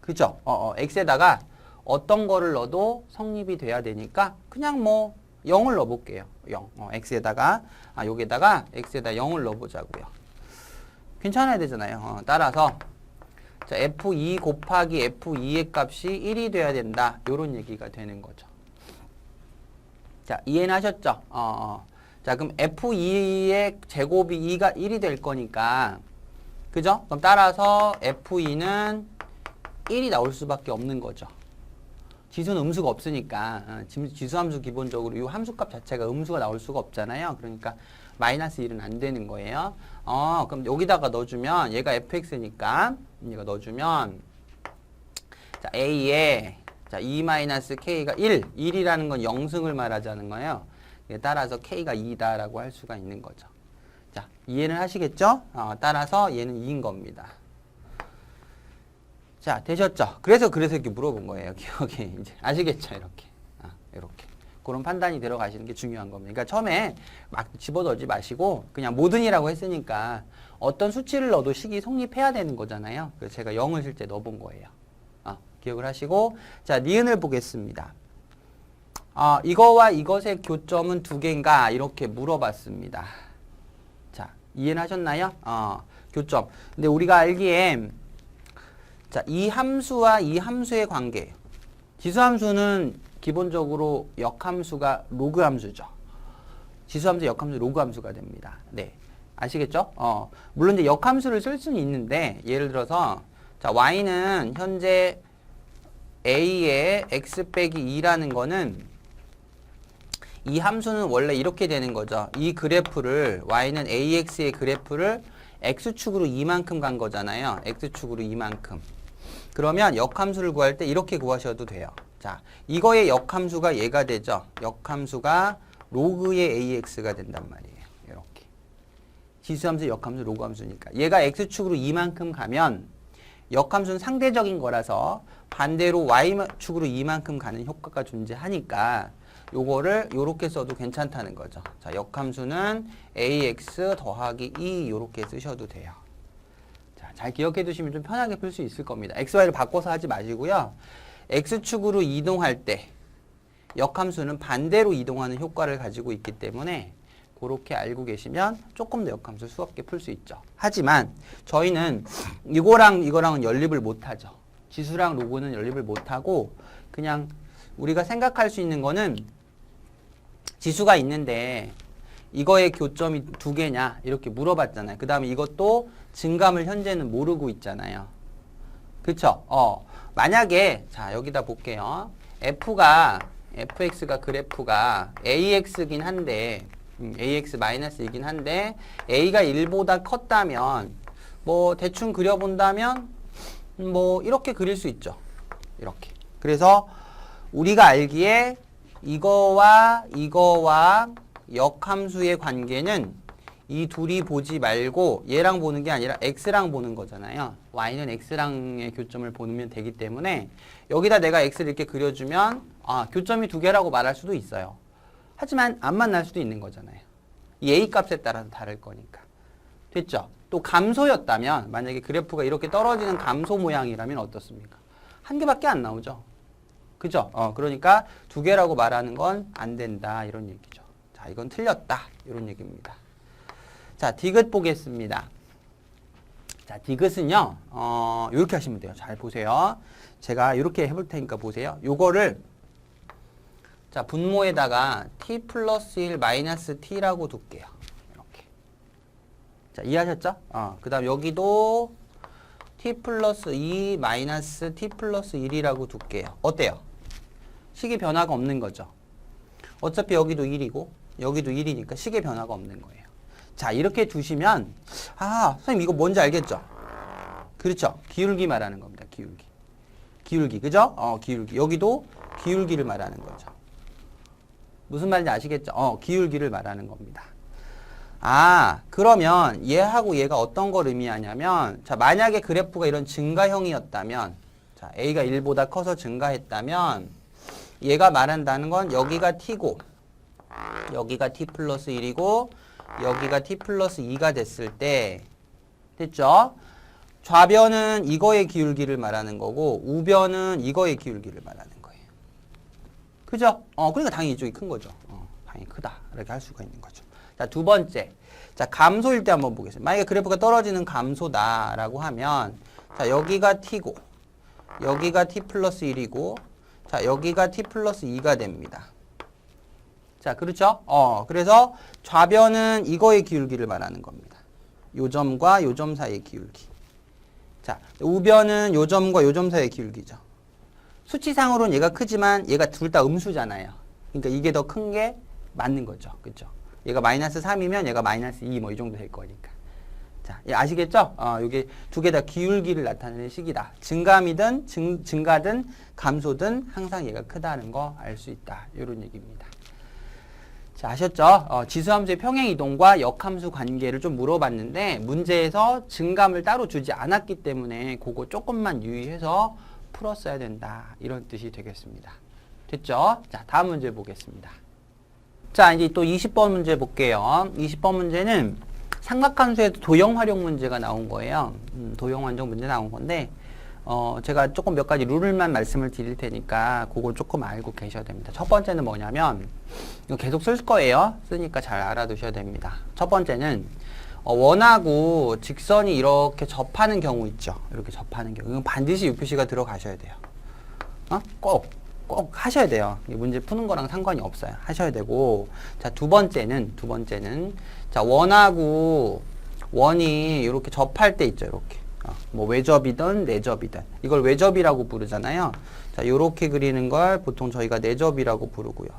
그죠? x에다가 어떤 거를 넣어도 성립이 돼야 되니까 그냥 뭐 0을 넣어볼게요. 0. x에다가 여기에다가 x에다 0을 넣어보자고요. 괜찮아야 되잖아요. 따라서 자, f2 곱하기 f2의 값이 1이 돼야 된다. 요런 얘기가 되는 거죠. 자, 이해는 하셨죠? 자, 그럼 f2의 제곱이 2가 1이 될 거니까 그죠? 그럼 따라서 f2는 1이 나올 수밖에 없는 거죠. 지수는 음수가 없으니까 지수함수 기본적으로 이 함수값 자체가 음수가 나올 수가 없잖아요. 그러니까 마이너스 1은 안 되는 거예요. 그럼 여기다가 넣어주면 얘가 fx니까 얘가 넣어주면 자 a에 자 2-k가 1이라는 건 0승을 말하자는 거예요. 따라서 k가 2다라고 할 수가 있는 거죠. 자 이해는 하시겠죠? 따라서 얘는 2인 겁니다. 자 되셨죠? 그래서 이렇게 물어본 거예요. 기억에 이제 아시겠죠? 이렇게 그런 판단이 들어가시는 게 중요한 겁니다. 그러니까 처음에 막 집어넣지 마시고 그냥 모든이라고 했으니까 어떤 수치를 넣어도 식이 성립해야 되는 거잖아요. 그래서 제가 0을 실제 넣어본 거예요. 기억을 하시고 자 니은을 보겠습니다. 이거와 이것의 교점은 2개인가 이렇게 물어봤습니다. 자 이해는 하셨나요? 교점. 근데 우리가 알기에 자 이 함수와 이 함수의 관계 지수함수는 기본적으로 역함수가 로그 함수죠. 지수함수, 역함수, 로그 함수가 됩니다. 네. 아시겠죠? 물론 이제 역함수를 쓸 수는 있는데, 예를 들어서, 자, y는 현재 a의 x 빼기 2라는 거는 이 함수는 원래 이렇게 되는 거죠. 이 그래프를, y는 ax의 그래프를 x축으로 2만큼 간 거잖아요. x축으로 2만큼. 그러면 역함수를 구할 때 이렇게 구하셔도 돼요. 자, 이거의 역함수가 얘가 되죠. 역함수가 로그의 ax가 된단 말이에요. 이렇게. 지수함수, 역함수, 로그함수니까. 얘가 x축으로 2만큼 가면 역함수는 상대적인 거라서 반대로 y축으로 2만큼 가는 효과가 존재하니까 요거를 요렇게 써도 괜찮다는 거죠. 자, 역함수는 ax 더하기 2 요렇게 쓰셔도 돼요. 자, 잘 기억해 두시면 좀 편하게 풀 수 있을 겁니다. xy를 바꿔서 하지 마시고요. x축으로 이동할 때 역함수는 반대로 이동하는 효과를 가지고 있기 때문에 그렇게 알고 계시면 조금 더 역함수 수업게 풀 수 있죠. 하지만 저희는 이거랑은 연립을 못하죠. 지수랑 로그는 연립을 못하고 그냥 우리가 생각할 수 있는 거는 지수가 있는데 이거의 교점이 2개냐 이렇게 물어봤잖아요. 그 다음에 이것도 증감을 현재는 모르고 있잖아요. 그쵸? 만약에 자 여기다 볼게요. fx가 그래프가 ax긴 한데 ax-이긴 한데 a가 1보다 컸다면 뭐 대충 그려본다면 뭐 이렇게 그릴 수 있죠. 이렇게. 그래서 우리가 알기에 이거와 역함수의 관계는 이 둘이 보지 말고 얘랑 보는 게 아니라 x랑 보는 거잖아요. y는 x랑의 교점을 보면 되기 때문에 여기다 내가 x를 이렇게 그려주면 교점이 2개라고 말할 수도 있어요. 하지만 안 만날 수도 있는 거잖아요. 이 a 값에 따라서 다를 거니까. 됐죠? 또 감소였다면 만약에 그래프가 이렇게 떨어지는 감소 모양이라면 어떻습니까? 1개밖에 안 나오죠. 그죠? 그러니까 2개라고 말하는 건 안 된다 이런 얘기죠. 자, 이건 틀렸다 이런 얘기입니다. 자, 디귿 보겠습니다. 자, 디귿은요, 요렇게 하시면 돼요. 잘 보세요. 제가 이렇게 해볼 테니까 보세요. 요거를, 자, 분모에다가 t 플러스 1 마이너스 t라고 둘게요. 이렇게. 자, 이해하셨죠? 그 다음 여기도 t 플러스 2 마이너스 t 플러스 1이라고 둘게요. 어때요? 식의 변화가 없는 거죠. 어차피 여기도 1이고, 여기도 1이니까 식의 변화가 없는 거예요. 자, 이렇게 두시면, 선생님 이거 뭔지 알겠죠? 그렇죠. 기울기 말하는 겁니다. 기울기. 그죠? 기울기. 여기도 기울기를 말하는 거죠. 무슨 말인지 아시겠죠? 기울기를 말하는 겁니다. 그러면 얘하고 얘가 어떤 걸 의미하냐면, 자, 만약에 그래프가 이런 증가형이었다면, 자, a가 1보다 커서 증가했다면, 얘가 말한다는 건 여기가 t고, 여기가 t 플러스 1이고, 여기가 t 플러스 2가 됐을 때 됐죠? 좌변은 이거의 기울기를 말하는 거고 우변은 이거의 기울기를 말하는 거예요. 그죠? 그러니까 당연히 이쪽이 큰 거죠. 당연히 크다 이렇게 할 수가 있는 거죠. 자, 두 번째. 자, 감소일 때 한번 보겠습니다. 만약에 그래프가 떨어지는 감소다라고 하면 자, 여기가 t고 여기가 t 플러스 1이고 자, 여기가 t 플러스 2가 됩니다. 자, 그렇죠? 그래서 좌변은 이거의 기울기를 말하는 겁니다. 요 점과 요 점 사이의 기울기. 자, 우변은 요 점과 요 점 사이의 기울기죠. 수치상으로는 얘가 크지만 얘가 둘 다 음수잖아요. 그러니까 이게 더 큰 게 맞는 거죠. 그렇죠? 얘가 마이너스 3이면 얘가 마이너스 2 뭐 이 정도 될 거니까. 자, 아시겠죠? 이게 두 개 다 기울기를 나타내는 식이다. 증감이든 증가든 감소든 항상 얘가 크다는 거 알 수 있다. 이런 얘기입니다. 자, 아셨죠? 지수함수의 평행이동과 역함수 관계를 좀 물어봤는데 문제에서 증감을 따로 주지 않았기 때문에 그거 조금만 유의해서 풀었어야 된다. 이런 뜻이 되겠습니다. 됐죠? 자, 다음 문제 보겠습니다. 자, 이제 또 20번 문제 볼게요. 20번 문제는 삼각함수에도 도형 활용 문제가 나온 거예요. 도형 활용 문제 나온 건데 제가 조금 몇 가지 룰을만 말씀을 드릴 테니까 그걸 조금 알고 계셔야 됩니다. 첫 번째는 뭐냐면 이거 계속 쓸 거예요. 쓰니까 잘 알아두셔야 됩니다. 첫 번째는 원하고 직선이 이렇게 접하는 경우 있죠. 이렇게 접하는 경우. 이건 반드시 유표시가 들어가셔야 돼요. 꼭 하셔야 돼요. 이 문제 푸는 거랑 상관이 없어요. 하셔야 되고. 자, 두 번째는 자, 원하고 원이 이렇게 접할 때 있죠. 이렇게. 뭐 외접이든 내접이든. 이걸 외접이라고 부르잖아요. 자, 요렇게 그리는 걸 보통 저희가 내접이라고 부르고요.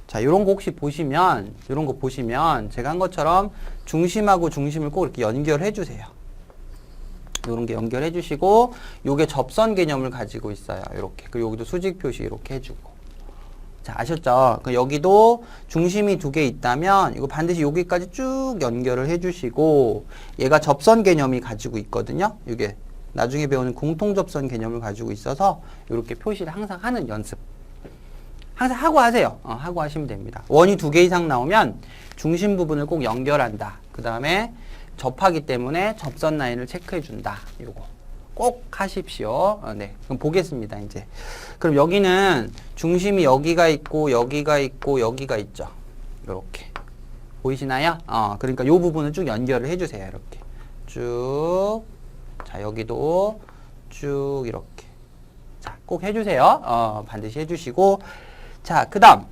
자, 요런 거 혹시 보시면, 요런 거 보시면 제가 한 것처럼 중심하고 중심을 꼭 이렇게 연결해 주세요. 요런 게 연결해 주시고, 요게 접선 개념을 가지고 있어요. 요렇게. 그리고 여기도 수직 표시 이렇게 해주고. 자, 아셨죠? 여기도 중심이 두 개 있다면, 이거 반드시 여기까지 쭉 연결을 해 주시고, 얘가 접선 개념이 가지고 있거든요. 이게 나중에 배우는 공통접선 개념을 가지고 있어서, 요렇게 표시를 항상 하는 연습. 항상 하고 하세요. 하고 하시면 됩니다. 원이 두 개 이상 나오면 중심 부분을 꼭 연결한다. 그 다음에 접하기 때문에 접선 라인을 체크해 준다. 이거 꼭 하십시오. 네. 그럼 보겠습니다. 이제. 그럼 여기는 중심이 여기가 있고 여기가 있고 여기가 있죠. 이렇게. 보이시나요? 그러니까 이 부분을 쭉 연결을 해 주세요. 이렇게. 쭉. 자, 여기도 쭉 이렇게. 자, 꼭 해 주세요. 반드시 해 주시고, 자, 그 다음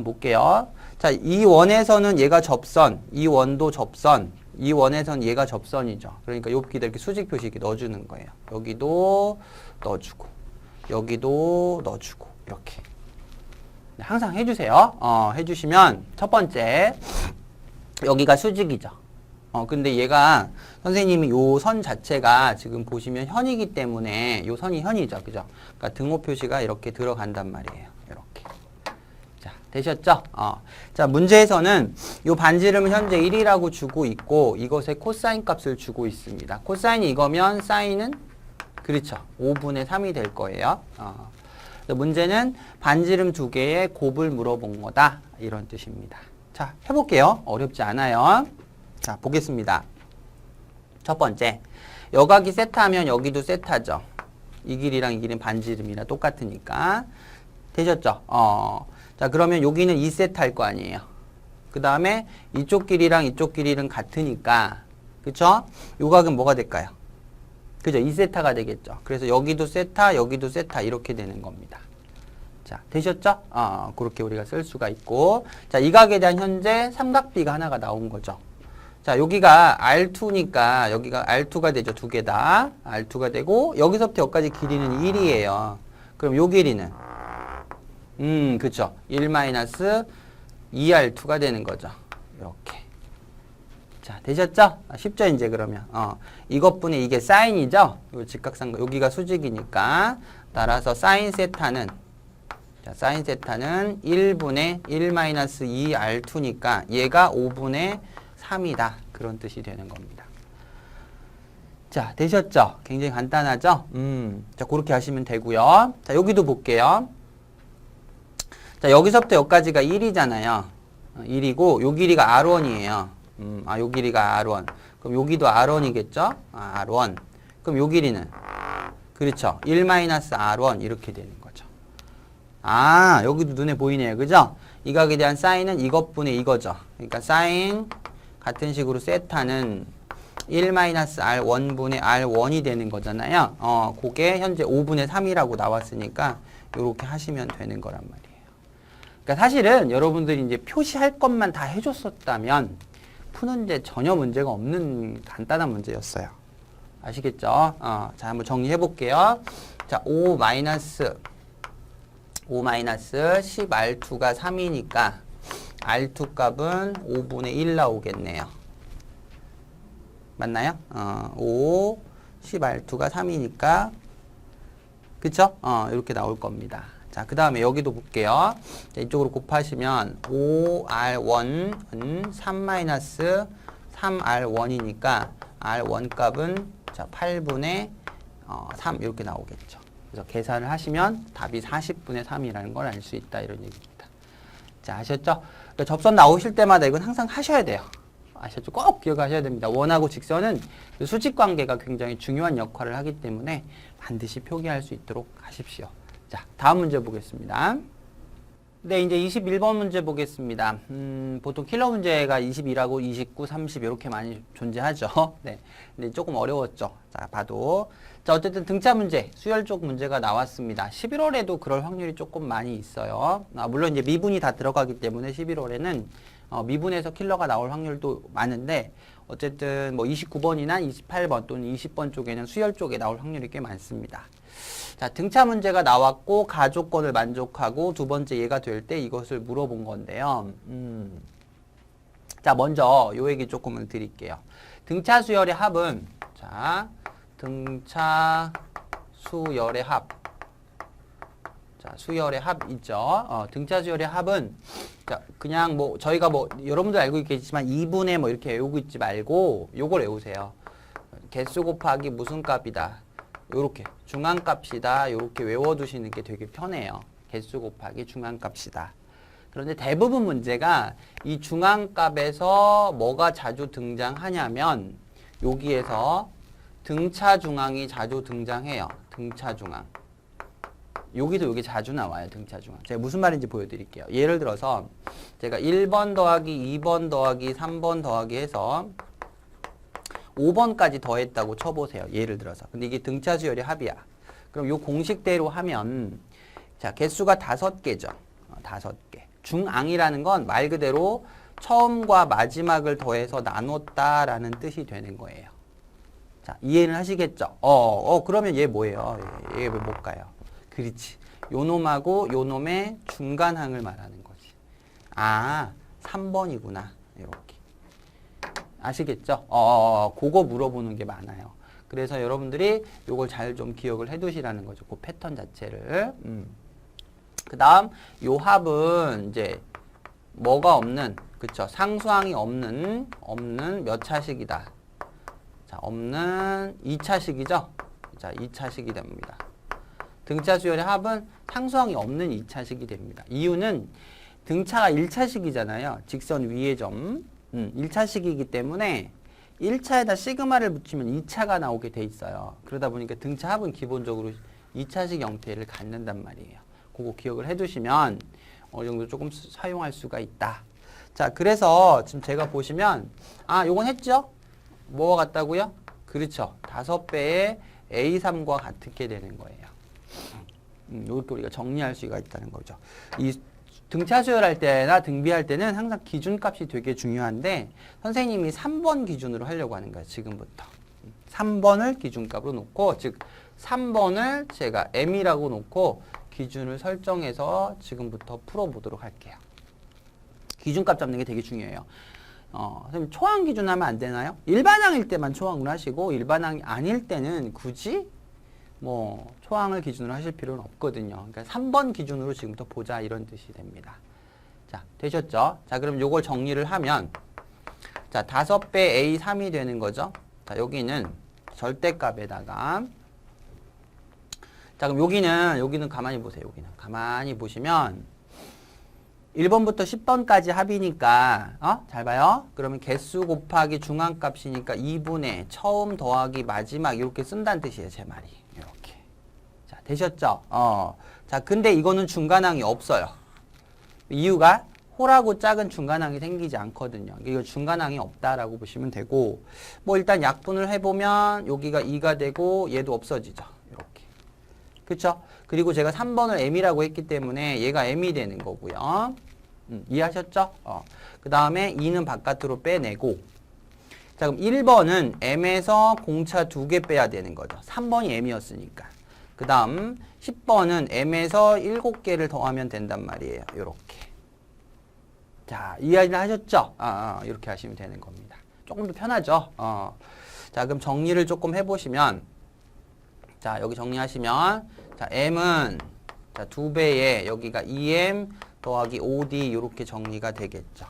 볼게요. 자, 이 원에서는 얘가 접선, 이 원도 접선, 이 원에서는 얘가 접선이죠. 그러니까 여기다 이렇게 수직 표시 이렇게 넣어주는 거예요. 여기도 넣어주고, 여기도 넣어주고, 이렇게. 네, 항상 해주세요. 해주시면, 첫 번째, 여기가 수직이죠. 근데 얘가, 선생님이 요 선 자체가 지금 보시면 현이기 때문에, 요 선이 현이죠. 그죠? 그러니까 등호 표시가 이렇게 들어간단 말이에요. 이렇게. 자, 되셨죠? 자, 문제에서는 요 반지름은 현재 1이라고 주고 있고, 이것의 코사인 값을 주고 있습니다. 코사인이 이거면 사인은, 그렇죠. 5분의 3이 될 거예요. 문제는 반지름 두 개의 곱을 물어본 거다. 이런 뜻입니다. 자, 해볼게요. 어렵지 않아요. 자, 보겠습니다. 첫 번째, 여각이 세타면 여기도 세타죠. 이 길이랑 이 길이는 반지름이라 똑같으니까. 되셨죠? 자, 그러면 여기는 2세타 할 거 아니에요. 그 다음에 이쪽 길이랑 이쪽 길이는 같으니까, 그쵸? 요 각은 뭐가 될까요? 그죠? 2세타가 되겠죠. 그래서 여기도 세타, 여기도 세타 이렇게 되는 겁니다. 자, 되셨죠? 그렇게 우리가 쓸 수가 있고. 자, 이 각에 대한 현재 삼각비가 하나가 나온 거죠. 자, 여기가 R2니까 여기가 R2가 되죠. 두 개 다. R2가 되고, 여기서부터 여기까지 길이는 1이에요. 그럼 요 길이는? 그쵸. 1-2R2가 되는 거죠. 이렇게. 자, 되셨죠? 쉽죠, 이제 그러면. 이것분이 이게 사인이죠? 요 직각삼각, 여기가 수직이니까. 따라서 사인 세타는, 자, 사인 세타는 1분의 1-2R2니까 얘가 5분의 3이다. 그런 뜻이 되는 겁니다. 자, 되셨죠? 굉장히 간단하죠? 자, 그렇게 하시면 되고요. 자, 여기도 볼게요. 자, 여기서부터 여기까지가 1이잖아요. 1이고, 요 길이가 R1이에요. 요 길이가 R1. 그럼 여기도 R1이겠죠? R1. 그럼 요 길이는? 그렇죠. 1-R1 이렇게 되는 거죠. 여기도 눈에 보이네요. 그죠? 이 각에 대한 사인은 이것분의 이거죠. 그러니까 사인 같은 식으로 세타는 1-R1분의 R1이 되는 거잖아요. 그게 현재 5분의 3이라고 나왔으니까 이렇게 하시면 되는 거란 말이에요. 그러니까 사실은 여러분들이 이제 표시할 것만 다 해줬었다면 푸는데 전혀 문제가 없는 간단한 문제였어요. 아시겠죠? 자, 한번 정리해 볼게요. 자, 5-10R2가 3이니까 R2 값은 5분의 1 나오겠네요. 맞나요? 5, 10R2가 3이니까 그쵸? 이렇게 나올 겁니다. 자, 그 다음에 여기도 볼게요. 자, 이쪽으로 곱하시면 5R1은 3-3R1이니까 R1 값은 자, 8분의 3 이렇게 나오겠죠. 그래서 계산을 하시면 답이 40분의 3이라는 걸 알 수 있다 이런 얘기입니다. 자, 아셨죠? 그러니까 접선 나오실 때마다 이건 항상 하셔야 돼요. 아셨죠? 꼭 기억하셔야 됩니다. 원하고 직선은 그 수직 관계가 굉장히 중요한 역할을 하기 때문에 반드시 표기할 수 있도록 하십시오. 자, 다음 문제 보겠습니다. 네, 이제 21번 문제 보겠습니다. 보통 킬러 문제가 21하고 29, 30 이렇게 많이 존재하죠. 네, 근데 조금 어려웠죠. 자, 봐도. 자, 어쨌든 등차 문제, 수열 쪽 문제가 나왔습니다. 11월에도 그럴 확률이 조금 많이 있어요. 물론 이제 미분이 다 들어가기 때문에 11월에는 미분에서 킬러가 나올 확률도 많은데 어쨌든 뭐 29번이나 28번 또는 20번 쪽에는 수열 쪽에 나올 확률이 꽤 많습니다. 자, 등차 문제가 나왔고 가조건을 만족하고 두 번째 예가 될 때 이것을 물어본 건데요. 자, 먼저 요 얘기 조금은 드릴게요. 등차 수열의 합은 자, 등차 수열의 합. 자, 수열의 합 있죠. 등차 수열의 합은 자, 그냥 뭐 저희가 뭐 여러분들 알고 있겠지만 2분의 뭐 이렇게 외우고 있지 말고 요걸 외우세요. 개수 곱하기 무슨 값이다. 요렇게 중앙값이다. 요렇게 외워두시는 게 되게 편해요. 개수 곱하기 중앙값이다. 그런데 대부분 문제가 이 중앙값에서 뭐가 자주 등장하냐면 여기에서 등차 중앙이 자주 등장해요. 등차 중앙. 여기도 여기 자주 나와요. 등차 중앙. 제가 무슨 말인지 보여드릴게요. 예를 들어서 제가 1번 더하기 2번 더하기 3번 더하기 해서 5번까지 더했다고 쳐보세요. 예를 들어서. 근데 이게 등차 수열의 합이야. 그럼 요 공식대로 하면 자, 개수가 5개죠. 5개. 중앙이라는 건 말 그대로 처음과 마지막을 더해서 나눴다라는 뜻이 되는 거예요. 자, 이해는 하시겠죠? 그러면 얘 뭐예요? 얘 왜 못 가요? 그렇지. 요 놈하고 요 놈의 중간항을 말하는 거지. 아, 3번이구나. 이렇게. 아시겠죠? 그거 물어보는 게 많아요. 그래서 여러분들이 요걸 잘 좀 기억을 해 두시라는 거죠. 그 패턴 자체를. 그 다음, 요 합은 이제 뭐가 없는, 그쵸? 상수항이 없는 몇 차식이다. 자, 없는 2차식이죠? 자, 2차식이 됩니다. 등차 수열의 합은 상수항이 없는 2차식이 됩니다. 이유는 등차가 1차식이잖아요. 직선 위의 점. 1차식이기 때문에 1차에다 시그마를 붙이면 2차가 나오게 돼 있어요. 그러다 보니까 등차 합은 기본적으로 2차식 형태를 갖는단 말이에요. 그거 기억을 해두시면 어느 정도 조금 사용할 수가 있다. 자, 그래서 지금 제가 보시면 요건 했죠? 뭐와 같다고요? 그렇죠. 5배의 A3과 같게 되는 거예요. 이렇게 우리가 정리할 수가 있다는 거죠. 이 등차 수열할 때나 등비할 때는 항상 기준값이 되게 중요한데 선생님이 3번 기준으로 하려고 하는 거예요. 지금부터. 3번을 기준값으로 놓고 즉 3번을 제가 M이라고 놓고 기준을 설정해서 지금부터 풀어보도록 할게요. 기준값 잡는 게 되게 중요해요. 선생님 초항 기준 하면 안 되나요? 일반항일 때만 초항으로 하시고 일반항이 아닐 때는 굳이 뭐 초항을 기준으로 하실 필요는 없거든요. 그러니까 3번 기준으로 지금부터 보자 이런 뜻이 됩니다. 자, 되셨죠? 자, 그럼 요걸 정리를 하면 자, 5배 A3이 되는 거죠. 자, 여기는 절대값에다가 자, 그럼 여기는 가만히 보세요. 여기는 가만히 보시면 1번부터 10번까지 합이니까 잘 봐요. 그러면 개수 곱하기 중앙값이니까 2분의 처음 더하기 마지막 이렇게 쓴다는 뜻이에요. 제 말이. 이렇게. 자, 되셨죠? 자, 근데 이거는 중간항이 없어요. 이유가 호라고 작은 중간항이 생기지 않거든요. 이거 중간항이 없다라고 보시면 되고 뭐 일단 약분을 해보면 여기가 2가 되고 얘도 없어지죠. 이렇게. 그쵸? 그리고 제가 3번을 M이라고 했기 때문에 얘가 M이 되는 거고요. 이해하셨죠? 그 다음에 2는 바깥으로 빼내고 자, 그럼 1번은 M에서 공차 2개 빼야 되는 거죠. 3번이 M이었으니까. 그 다음 10번은 M에서 7개를 더하면 된단 말이에요. 요렇게. 자, 이해는 하셨죠? 이렇게 하시면 되는 겁니다. 조금 더 편하죠? 자, 그럼 정리를 조금 해보시면, 자, 여기 정리하시면, 자, m은, 자, 2배에 여기가 2m 더하기 5d 이렇게 정리가 되겠죠.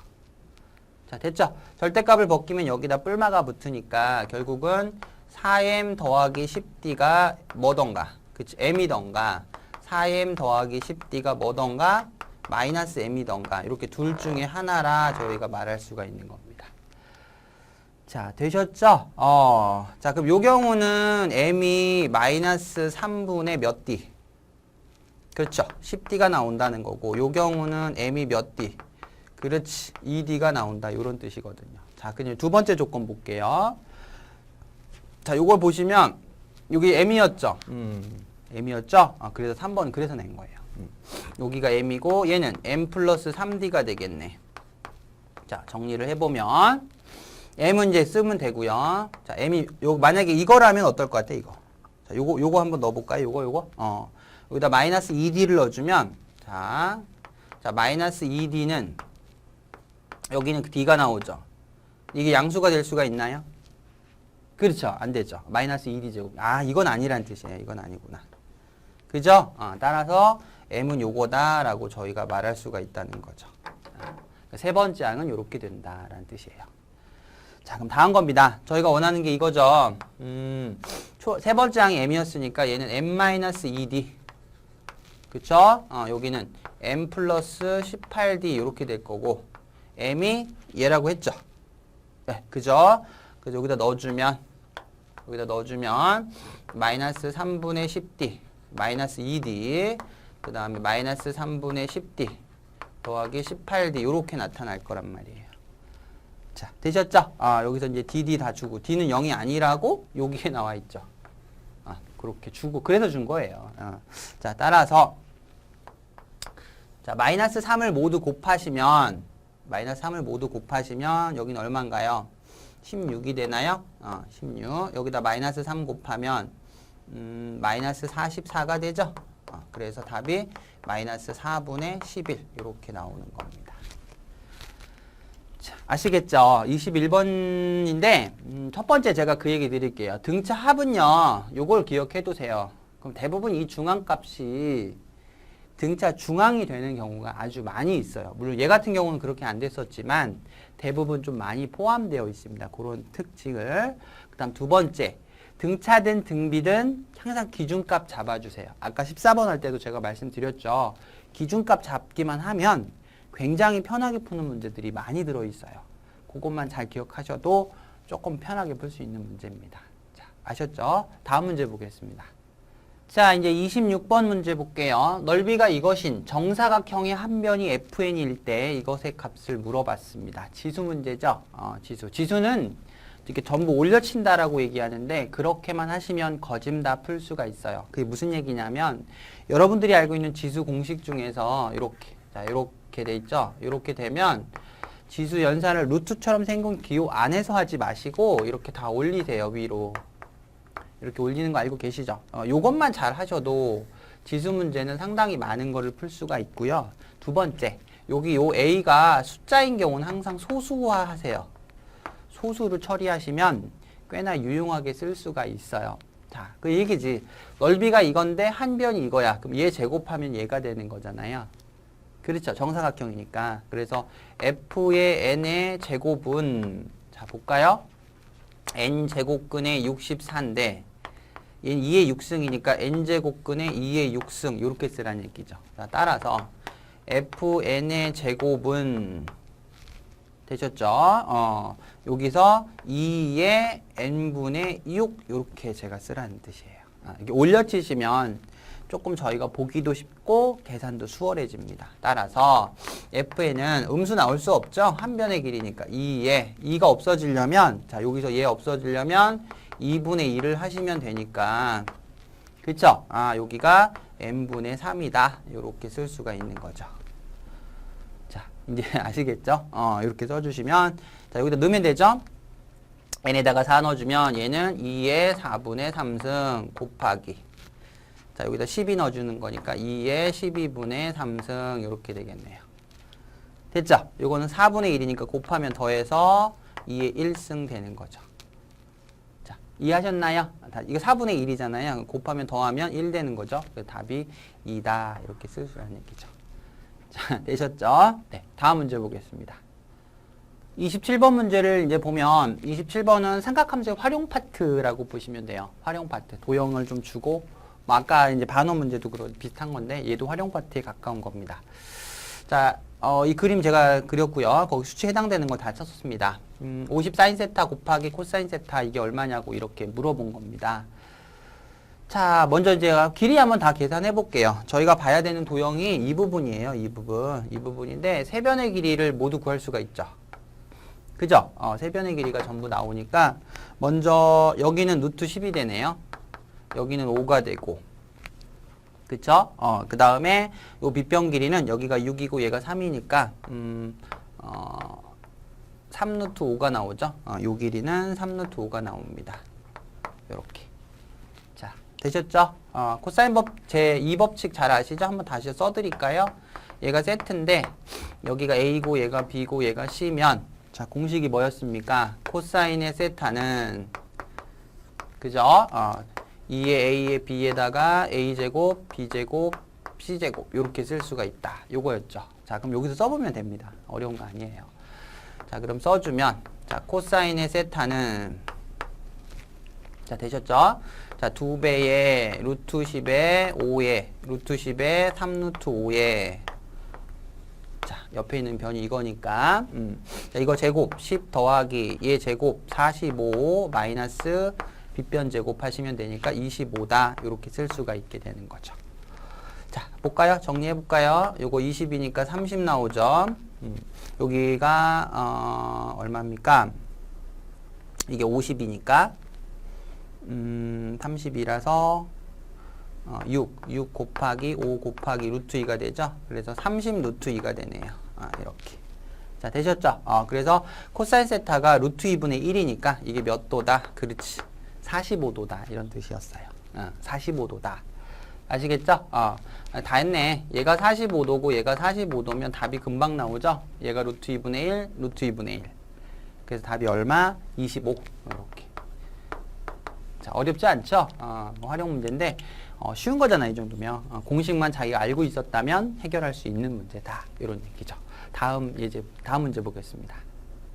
자, 됐죠? 절대값을 벗기면 여기다 뿔마가 붙으니까 결국은 4m 더하기 10d가 뭐던가, 그치? m이던가, 4m 더하기 10d가 뭐던가, 마이너스 m이던가, 이렇게 둘 중에 하나라 저희가 말할 수가 있는 겁니다. 자, 되셨죠? 자, 그럼 요 경우는 m이 마이너스 3분의 몇 d? 그렇죠. 10d가 나온다는 거고, 요 경우는 m이 몇 d? 그렇지. 2d가 나온다. 요런 뜻이거든요. 자, 그냥 두 번째 조건 볼게요. 자, 요걸 보시면, 여기 m이었죠? m이었죠? 그래서 3번, 그래서 낸 거예요. 여기가 m이고, 얘는 m 플러스 3d가 되겠네. 자, 정리를 해보면, m은 이제 쓰면 되고요. 자, m이, 만약에 이거라면 어떨 것 같아, 이거? 자, 요거 한번 넣어볼까요? 요거? 여기다 마이너스 2d를 넣어주면, 자, 마이너스 2d는, 여기는 d가 나오죠. 이게 양수가 될 수가 있나요? 그렇죠. 안 되죠. 마이너스 2d 제곱. 이건 아니란 뜻이에요. 이건 아니구나. 그죠? 따라서 m은 요거다라고 저희가 말할 수가 있다는 거죠. 세 번째 항은 요렇게 된다라는 뜻이에요. 자, 그럼 다음 겁니다. 저희가 원하는 게 이거죠. 세 번째 항이 m이었으니까 얘는 m-2d. 그쵸? 여기는 m 플러스 18d 이렇게 될 거고, m이 얘라고 했죠. 네, 그죠? 그래서 여기다 넣어주면, 마이너스 3분의 10d, 마이너스 2d, 그 다음에 마이너스 3분의 10d, 더하기 18d, 이렇게 나타날 거란 말이에요. 자, 되셨죠? 여기서 이제 dd 다 주고, d는 0이 아니라고 여기에 나와 있죠. 그렇게 주고, 그래서 준 거예요. 자, 따라서, 자, 마이너스 3을 모두 곱하시면, 여기는 얼마인가요? 16이 되나요? 16. 여기다 마이너스 3 곱하면, 마이너스 44가 되죠? 그래서 답이 마이너스 4분의 11. 이렇게 나오는 겁니다. 자, 아시겠죠? 21번인데, 첫 번째 제가 그 얘기 드릴게요. 등차 합은요, 요걸 기억해 두세요. 그럼 대부분 이 중앙값이 등차 중앙이 되는 경우가 아주 많이 있어요. 물론 얘 같은 경우는 그렇게 안 됐었지만 대부분 좀 많이 포함되어 있습니다. 그런 특징을. 그 다음 두 번째, 등차든 등비든 항상 기준값 잡아주세요. 아까 14번 할 때도 제가 말씀드렸죠. 기준값 잡기만 하면 굉장히 편하게 푸는 문제들이 많이 들어있어요. 그것만 잘 기억하셔도 조금 편하게 풀 수 있는 문제입니다. 자, 아셨죠? 다음 문제 보겠습니다. 자, 이제 26번 문제 볼게요. 넓이가 이것인 정사각형의 한 변이 fn일 때 이것의 값을 물어봤습니다. 지수 문제죠? 지수. 지수는 이렇게 전부 올려친다라고 얘기하는데 그렇게만 하시면 거짐 다 풀 수가 있어요. 그게 무슨 얘기냐면 여러분들이 알고 있는 지수 공식 중에서 이렇게, 자, 이렇게 돼 있죠? 이렇게 되면 지수 연산을 루트처럼 생긴 기호 안에서 하지 마시고 이렇게 다 올리세요, 위로. 이렇게 올리는 거 알고 계시죠? 요것만 잘 하셔도 지수 문제는 상당히 많은 거를 풀 수가 있고요. 두 번째, 여기 요 A가 숫자인 경우는 항상 소수화 하세요. 소수를 처리하시면 꽤나 유용하게 쓸 수가 있어요. 자, 그 얘기지. 넓이가 이건데 한 변이 이거야. 그럼 얘 제곱하면 얘가 되는 거잖아요. 그렇죠. 정사각형이니까. 그래서 F의 N의 제곱은, 자, 볼까요? N 제곱근의 64인데 얘는 2의 6승이니까 N제곱근의 2의 6승 이렇게 쓰라는 얘기죠. 자, 따라서 Fn의 제곱은 되셨죠? 여기서 2의 N분의 6 이렇게 제가 쓰라는 뜻이에요. 이렇게 올려치시면 조금 저희가 보기도 쉽고 계산도 수월해집니다. 따라서 F에는 음수 나올 수 없죠? 한 변의 길이니까 2가 없어지려면, 자, 여기서 얘 없어지려면 2분의 1을 하시면 되니까, 그쵸? 여기가 n분의 3이다. 이렇게 쓸 수가 있는 거죠. 자, 이제 아시겠죠? 이렇게 써주시면, 자, 여기다 넣으면 되죠? n에다가 4 넣어주면 얘는 2의 4분의 3승 곱하기, 자, 여기다 12 넣어주는 거니까 2의 12분의 3승 이렇게 되겠네요. 됐죠? 요거는 4분의 1이니까 곱하면 더해서 2의 1승 되는 거죠. 자, 이해하셨나요? 이거 4분의 1이잖아요. 곱하면 더하면 1 되는 거죠. 그래서 답이 2다. 이렇게 쓸 수 있는 얘기죠. 자, 되셨죠? 네, 다음 문제 보겠습니다. 27번 문제를 이제 보면 27번은 삼각함수의 활용 파트라고 보시면 돼요. 활용 파트. 도형을 좀 주고 뭐 아까 이제 반어 문제도 비슷한 건데 얘도 활용 파트에 가까운 겁니다. 자, 이 그림 제가 그렸고요. 거기 수치 해당되는 거 다 썼습니다. 50 사인 세타 곱하기 코사인 세타 이게 얼마냐고 이렇게 물어본 겁니다. 자, 먼저 제가 길이 한번 다 계산해 볼게요. 저희가 봐야 되는 도형이 이 부분이에요. 이 부분. 이 부분인데 세 변의 길이를 모두 구할 수가 있죠. 그죠? 세 변의 길이가 전부 나오니까 먼저 여기는 루트 10이 되네요. 여기는 5가 되고 그쵸? 그 다음에 요 밑변 길이는 여기가 6이고 얘가 3이니까 3루트 5가 나오죠? 요 길이는 3루트 5가 나옵니다. 요렇게. 자, 되셨죠? 코사인 법 제 2법칙 잘 아시죠? 한번 다시 써드릴까요? 얘가 세트인데 여기가 A고 얘가 B고 얘가 C면 자, 공식이 뭐였습니까? 코사인의 세타는 그죠? 2의 A의 B에다가 A제곱, B제곱, C제곱 이렇게 쓸 수가 있다. 요거였죠. 자, 그럼 여기서 써보면 됩니다. 어려운 거 아니에요. 자, 그럼 써주면 자, 코사인의 세타는 자, 되셨죠? 자, 2배의 루트 10의 5에 루트 10의 3루트 5에 자, 옆에 있는 변이 이거니까 자, 이거 제곱 10 더하기 얘 제곱 45 마이너스 빗변 제곱하시면 되니까 25다 이렇게 쓸 수가 있게 되는 거죠. 자, 볼까요? 정리해 볼까요? 요거 20이니까 30 나오죠. 여기가 얼마입니까? 이게 50이니까 30이라서 6 곱하기 5 곱하기 루트 2가 되죠. 그래서 30 루트 2가 되네요. 이렇게. 자, 되셨죠? 그래서 코사인 세타가 루트 2분의 1이니까 이게 몇 도다? 그렇지. 45도다. 이런 뜻이었어요. 45도다. 아시겠죠? 다 했네. 얘가 45도고 얘가 45도면 답이 금방 나오죠? 얘가 루트 2분의 1, 루트 2분의 1. 그래서 답이 얼마? 25. 이렇게. 자, 어렵지 않죠? 뭐 활용 문제인데 쉬운 거잖아, 이 정도면. 공식만 자기가 알고 있었다면 해결할 수 있는 문제다. 이런 얘기죠. 다음 문제 보겠습니다.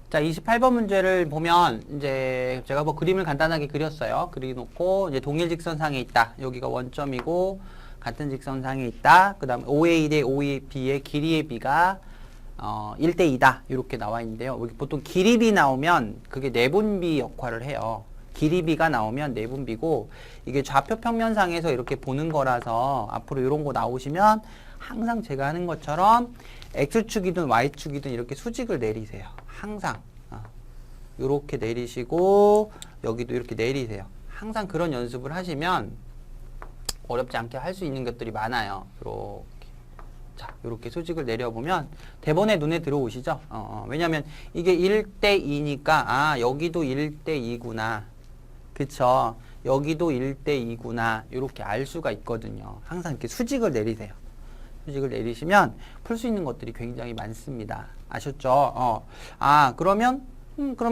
자, 28번 문제를 보면 이제 제가 뭐 그림을 간단하게 그렸어요. 그려놓고 이제 동일 직선상에 있다. 여기가 원점이고 같은 직선상에 있다. 그 다음에 5의 1에 5의 b의 길이의 b가 1대 2다. 이렇게 나와 있는데요. 보통 길이 b 나오면 그게 내분비 역할을 해요. 길이 b가 나오면 내분비고 이게 좌표 평면상에서 이렇게 보는 거라서 앞으로 이런 거 나오시면 항상 제가 하는 것처럼 X축이든 Y축이든 이렇게 수직을 내리세요. 항상 이렇게 내리시고 여기도 이렇게 내리세요. 항상 그런 연습을 하시면 어렵지 않게 할 수 있는 것들이 많아요. 이렇게. 자, 이렇게 수직을 내려보면 대본에 눈에 들어오시죠? 왜냐면 이게 1대 2니까 여기도 1대 2구나. 그쵸? 여기도 1대 2구나. 이렇게 알 수가 있거든요. 항상 이렇게 수직을 내리세요. 수직을 내리시면 풀 수 있는 것들이 굉장히 많습니다. 아셨죠? 그러면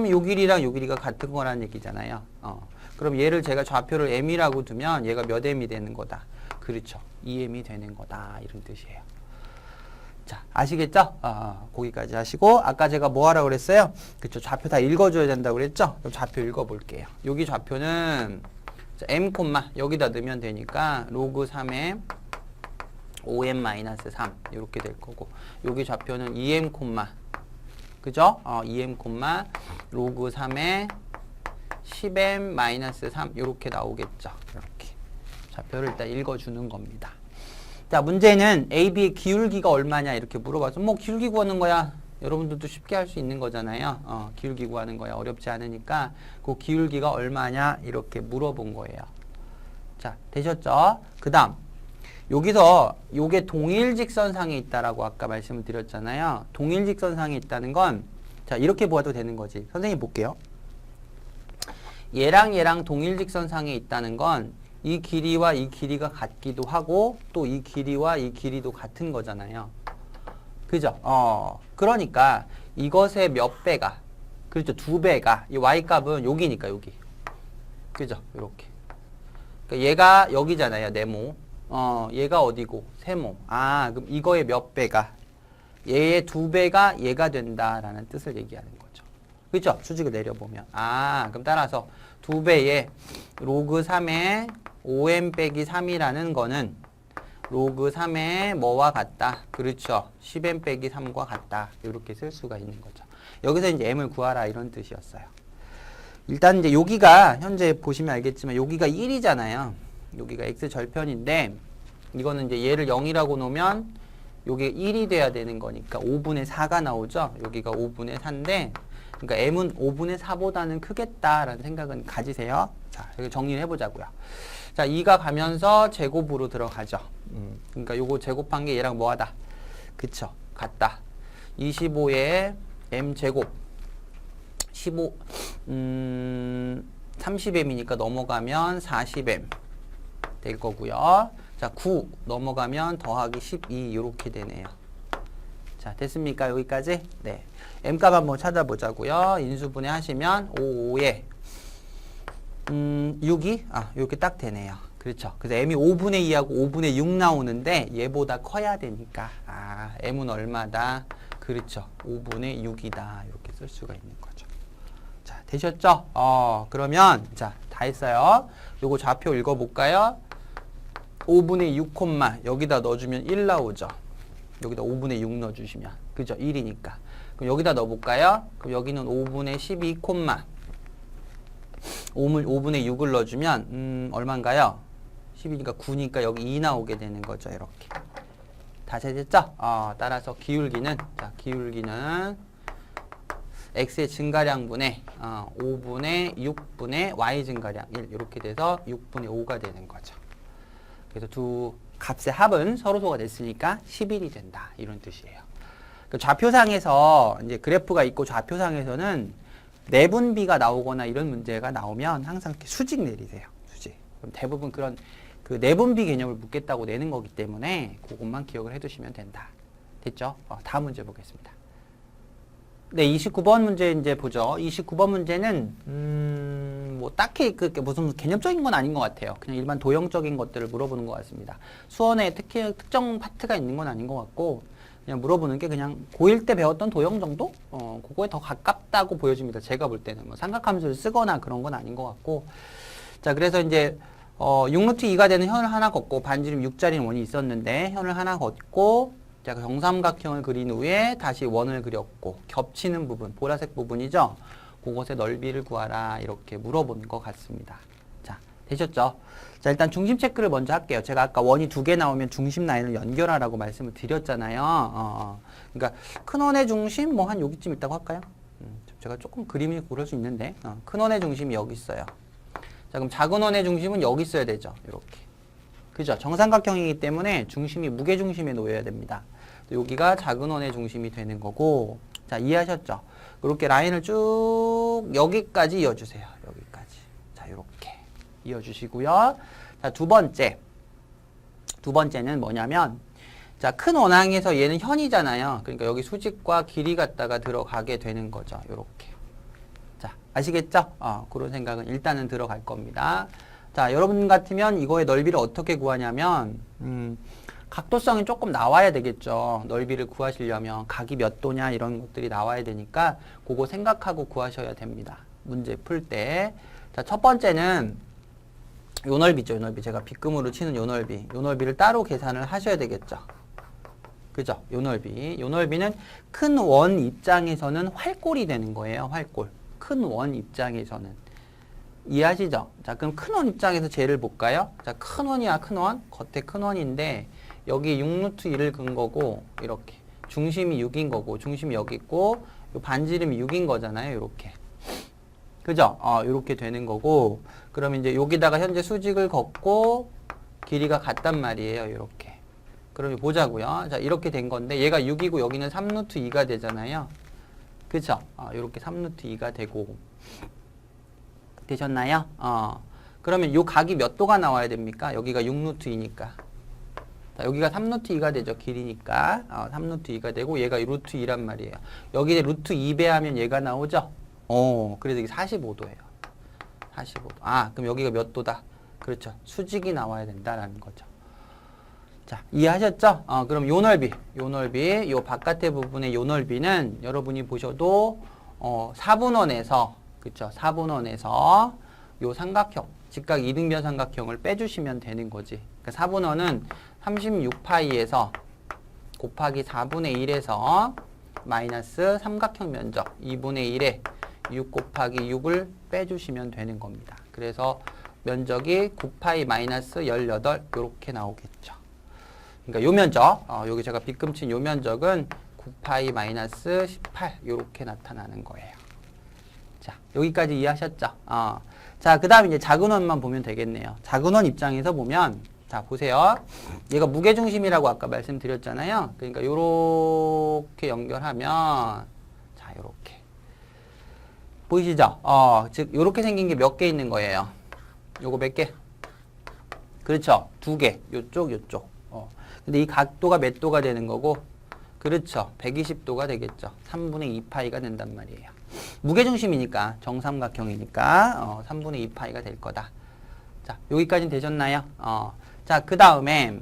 요 길이랑 요 길이가 같은 거라는 얘기잖아요. 그럼 얘를 제가 좌표를 m이라고 두면 얘가 몇 m이 되는 거다. 그렇죠. 2m이 되는 거다. 이런 뜻이에요. 자, 아시겠죠? 거기까지 하시고 아까 제가 뭐 하라고 그랬어요? 그쵸. 좌표 다 읽어줘야 된다고 그랬죠? 그럼 좌표 읽어볼게요. 여기 좌표는 m, 여기다 넣으면 되니까 로그 3에 5m-3 이렇게 될 거고 여기 좌표는 2m, 그죠? 2m, 로그 3에 10m-3 이렇게 나오겠죠. 이렇게 좌표를 일단 읽어주는 겁니다. 자, 문제는 AB의 기울기가 얼마냐 이렇게 물어봐서 뭐 기울기 구하는 거야 여러분들도 쉽게 할 수 있는 거잖아요. 기울기 구하는 거야 어렵지 않으니까 그 기울기가 얼마냐 이렇게 물어본 거예요. 자, 되셨죠? 그 다음 여기서 요게 동일직선상에 있다라고 아까 말씀을 드렸잖아요. 동일직선상에 있다는 건 자, 이렇게 보아도 되는 거지. 선생님 볼게요. 얘랑 얘랑 동일직선상에 있다는 건 이 길이와 이 길이가 같기도 하고 또 이 길이와 이 길이도 같은 거잖아요. 그죠? 그러니까 이것의 몇 배가, 그렇죠. 2배가, 이 y값은 여기니까 여기. 그죠? 이렇게. 그러니까 얘가 여기잖아요. 네모. 얘가 어디고? 세모. 아, 그럼 이거의 몇 배가, 얘의 2배가 얘가 된다라는 뜻을 얘기하는 거죠. 그죠? 수직을 내려보면. 아, 그럼 따라서 2배의 로그 3의 5m 빼기 3이라는 거는 로그 3의 뭐와 같다? 그렇죠. 10m 빼기 3과 같다. 이렇게 쓸 수가 있는 거죠. 여기서 이제 m을 구하라 이런 뜻이었어요. 일단 이제 여기가 현재 보시면 알겠지만 여기가 1이잖아요. 여기가 x 절편인데 이거는 이제 얘를 0이라고 놓으면 여기가 1이 돼야 되는 거니까 5분의 4가 나오죠. 여기가 5분의 4인데 그러니까 m은 5분의 4보다는 크겠다라는 생각은 가지세요. 자, 여기 정리를 해보자고요. 자, 2가 가면서 제곱으로 들어가죠. 그러니까 요거 제곱한 게 얘랑 뭐하다? 그쵸? 같다. 25에 m제곱 30m이니까 넘어가면 40m 될 거고요. 자, 9 넘어가면 더하기 12 이렇게 되네요. 자, 됐습니까? 여기까지? 네. m값 한번 찾아보자고요. 인수분해 하시면 5에 6이 이렇게 딱 되네요. 그렇죠. 그래서 m이 5분의 2하고 5분의 6 나오는데 얘보다 커야 되니까 m은 얼마다? 그렇죠. 5분의 6이다. 이렇게 쓸 수가 있는 거죠. 자, 되셨죠? 그러면 자, 다 했어요. 요거 좌표 읽어볼까요? 5분의 6 콤마 여기다 넣어주면 1 나오죠. 여기다 5분의 6 넣어주시면 그죠? 1이니까. 그럼 여기다 넣어볼까요? 그럼 여기는 5분의 12 콤마 5분의 6을 넣어주면 얼마인가요? 10이니까 9니까 여기 2 나오게 되는 거죠. 이렇게. 다 됐죠? 따라서 기울기는 자, 기울기는 x의 증가량분의 5분의 6분의 y 증가량 1 이렇게 돼서 6분의 5가 되는 거죠. 그래서 두 값의 합은 서로소가 됐으니까 11이 된다. 이런 뜻이에요. 그 좌표상에서 이제 그래프가 있고 좌표상에서는 내분비가 나오거나 이런 문제가 나오면 항상 이렇게 수직 내리세요. 수직. 그럼 대부분 그런 그 내분비 개념을 묻겠다고 내는 거기 때문에 그것만 기억을 해두시면 된다. 됐죠? 다음 문제 보겠습니다. 네, 29번 문제 이제 보죠. 29번 문제는 뭐 딱히 그렇게 무슨 개념적인 건 아닌 것 같아요. 그냥 일반 도형적인 것들을 물어보는 것 같습니다. 수원에 특정 파트가 있는 건 아닌 것 같고 그냥 물어보는 게 그냥 고1 때 배웠던 도형 정도? 그거에 더 가깝다고 보여집니다. 제가 볼 때는 뭐 삼각함수를 쓰거나 그런 건 아닌 것 같고 자, 그래서 이제 6루트 2가 되는 현을 하나 걷고 반지름 6짜리 원이 있었는데 현을 하나 걷고 자, 정삼각형을 그린 후에 다시 원을 그렸고 겹치는 부분, 보라색 부분이죠. 그것의 넓이를 구하라 이렇게 물어본 것 같습니다. 자, 되셨죠? 자, 일단 중심 체크를 먼저 할게요. 제가 아까 원이 2개 나오면 중심 라인을 연결하라고 말씀을 드렸잖아요. 그러니까 큰 원의 중심 뭐 한 여기쯤 있다고 할까요? 제가 조금 그림이 그럴 수 있는데 큰 원의 중심이 여기 있어요. 자, 그럼 작은 원의 중심은 여기 있어야 되죠. 이렇게. 그죠? 정삼각형이기 때문에 중심이 무게중심에 놓여야 됩니다. 여기가 작은 원의 중심이 되는 거고 자, 이해하셨죠? 이렇게 라인을 쭉 여기까지 이어주세요. 여기까지. 자, 이렇게 이어주시고요. 자, 두 번째는 뭐냐면 자, 큰 원항에서 얘는 현이잖아요. 그러니까 여기 수직과 길이 갖다가 들어가게 되는 거죠. 이렇게. 자, 아시겠죠? 그런 생각은 일단은 들어갈 겁니다. 자, 여러분 같으면 이거의 넓이를 어떻게 구하냐면 각도성이 조금 나와야 되겠죠. 넓이를 구하시려면 각이 몇 도냐 이런 것들이 나와야 되니까 그거 생각하고 구하셔야 됩니다. 문제 풀 때. 자, 첫 번째는 요 넓이죠. 요 넓이. 제가 빗금으로 치는 요 넓이. 요 넓이를 따로 계산을 하셔야 되겠죠. 그죠? 요 넓이. 요 넓이는 큰 원 입장에서는 활골이 되는 거예요. 활골. 큰 원 입장에서는. 이해하시죠? 자, 그럼 큰 원 입장에서 쟤를 볼까요? 자, 큰 원이야, 큰 원. 겉에 큰 원인데 여기 6루트 1을 근 거고 이렇게 중심이 6인 거고 중심이 여기 있고 요 반지름이 6인 거잖아요. 이렇게. 그죠? 이렇게 되는 거고 그러면 이제 여기다가 현재 수직을 걷고 길이가 같단 말이에요. 이렇게. 그러면 보자고요. 자, 이렇게 된 건데 얘가 6이고 여기는 3루트 2가 되잖아요. 그죠? 이렇게 3루트 2가 되고 되셨나요? 그러면 요 각이 몇 도가 나와야 됩니까? 여기가 6루트 2니까 자, 여기가 3루트 2가 되죠. 길이니까. 3루트 2가 되고 얘가 루트 2란 말이에요. 여기에 루트 2배하면 얘가 나오죠. 그래서 이게 45도예요. 45도. 그럼 여기가 몇 도다? 그렇죠. 수직이 나와야 된다라는 거죠. 자, 이해하셨죠? 그럼 요 넓이, 요 바깥의 부분의 요 넓이는 여러분이 보셔도 4분원에서, 그쵸? 4분원에서 요 삼각형, 직각 이등변 삼각형을 빼주시면 되는 거지. 그러니까 4분원은 36파이에서 곱하기 4분의 1에서 마이너스 삼각형 면적 2분의 1에 6 곱하기 6을 빼주시면 되는 겁니다. 그래서 면적이 9파이 마이너스 18 이렇게 나오겠죠. 그러니까 요 면적, 여기 제가 빗금 친 요 면적은 9파이 마이너스 18 이렇게 나타나는 거예요. 자, 여기까지 이해하셨죠? 자, 그 다음 이제 작은 원만 보면 되겠네요. 작은 원 입장에서 보면, 자, 보세요. 얘가 무게중심이라고 아까 말씀드렸잖아요. 그러니까 요렇게 연결하면, 자, 요렇게. 보이시죠? 즉, 요렇게 생긴 게 몇 개 있는 거예요? 요거 몇 개? 그렇죠. 2개. 요쪽, 요쪽. 근데 이 각도가 몇 도가 되는 거고? 그렇죠. 120도가 되겠죠. 3분의 2파이가 된단 말이에요. 무게중심이니까, 정삼각형이니까, 3분의 2파이가 될 거다. 자, 여기까지는 되셨나요? 자, 그 다음에,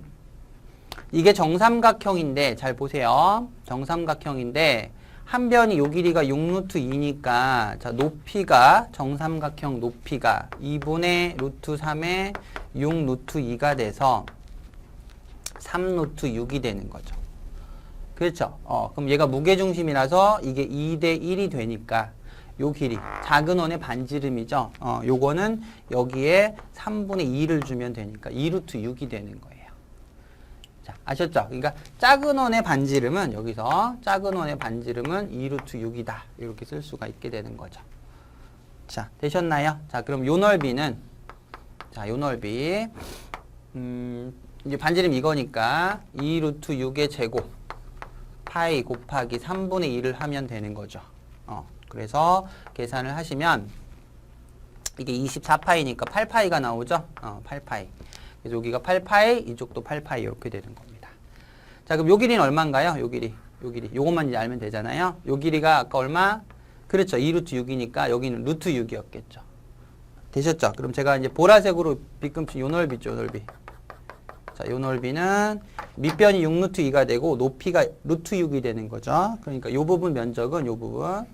이게 정삼각형인데, 잘 보세요. 정삼각형인데, 한 변이 요 길이가 6루트 2니까, 자, 높이가, 정삼각형 높이가 2분의 루트 3의 6루트 2가 돼서 3루트 6이 되는 거죠. 그렇죠? 그럼 얘가 무게중심이라서 이게 2대 1이 되니까 요 길이, 작은 원의 반지름이죠. 요거는 여기에 3분의 2를 주면 되니까 2루트 6이 되는 거예요. 자, 아셨죠? 그러니까 작은 원의 반지름은 여기서 작은 원의 반지름은 2루트 6이다. 이렇게 쓸 수가 있게 되는 거죠. 자, 되셨나요? 자, 그럼 요 넓이는, 자, 요 넓이, 이제 반지름 이거니까 2루트 6의 제곱 파이 곱하기 3분의 2를 하면 되는 거죠. 그래서 계산을 하시면 이게 24파이니까 8파이가 나오죠. 8파이. 그래서 여기가 8파이, 이쪽도 8파이 이렇게 되는 겁니다. 자, 그럼 요 길이는 얼마인가요? 요 길이. 요것만 이제 알면 되잖아요. 요 길이가 아까 얼마? 그렇죠. 2루트 6이니까 여기는 루트 6이었겠죠. 되셨죠? 그럼 제가 이제 보라색으로 빗금친 요 넓이죠, 요 넓이. 자, 요 넓이는 밑변이 6루트 2가 되고 높이가 루트 6이 되는 거죠. 그러니까 요 부분 면적은 요 부분.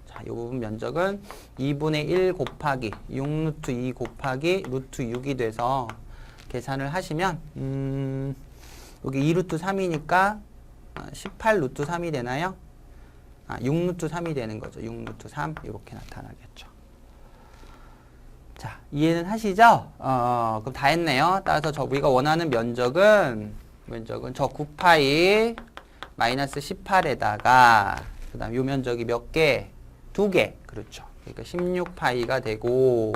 자, 요 부분 면적은 2분의 1 곱하기 6루트 2 곱하기 루트 6이 돼서 계산을 하시면 여기 2루트 3이니까 18루트 3이 되나요? 6루트 3이 되는 거죠. 6루트 3 이렇게 나타나겠죠. 자, 이해는 하시죠? 그럼 다 했네요. 따라서 우리가 원하는 면적은 저 9파이 마이너스 18에다가 그 다음 요 면적이 몇 개? 2개. 그렇죠. 그러니까 16파이가 되고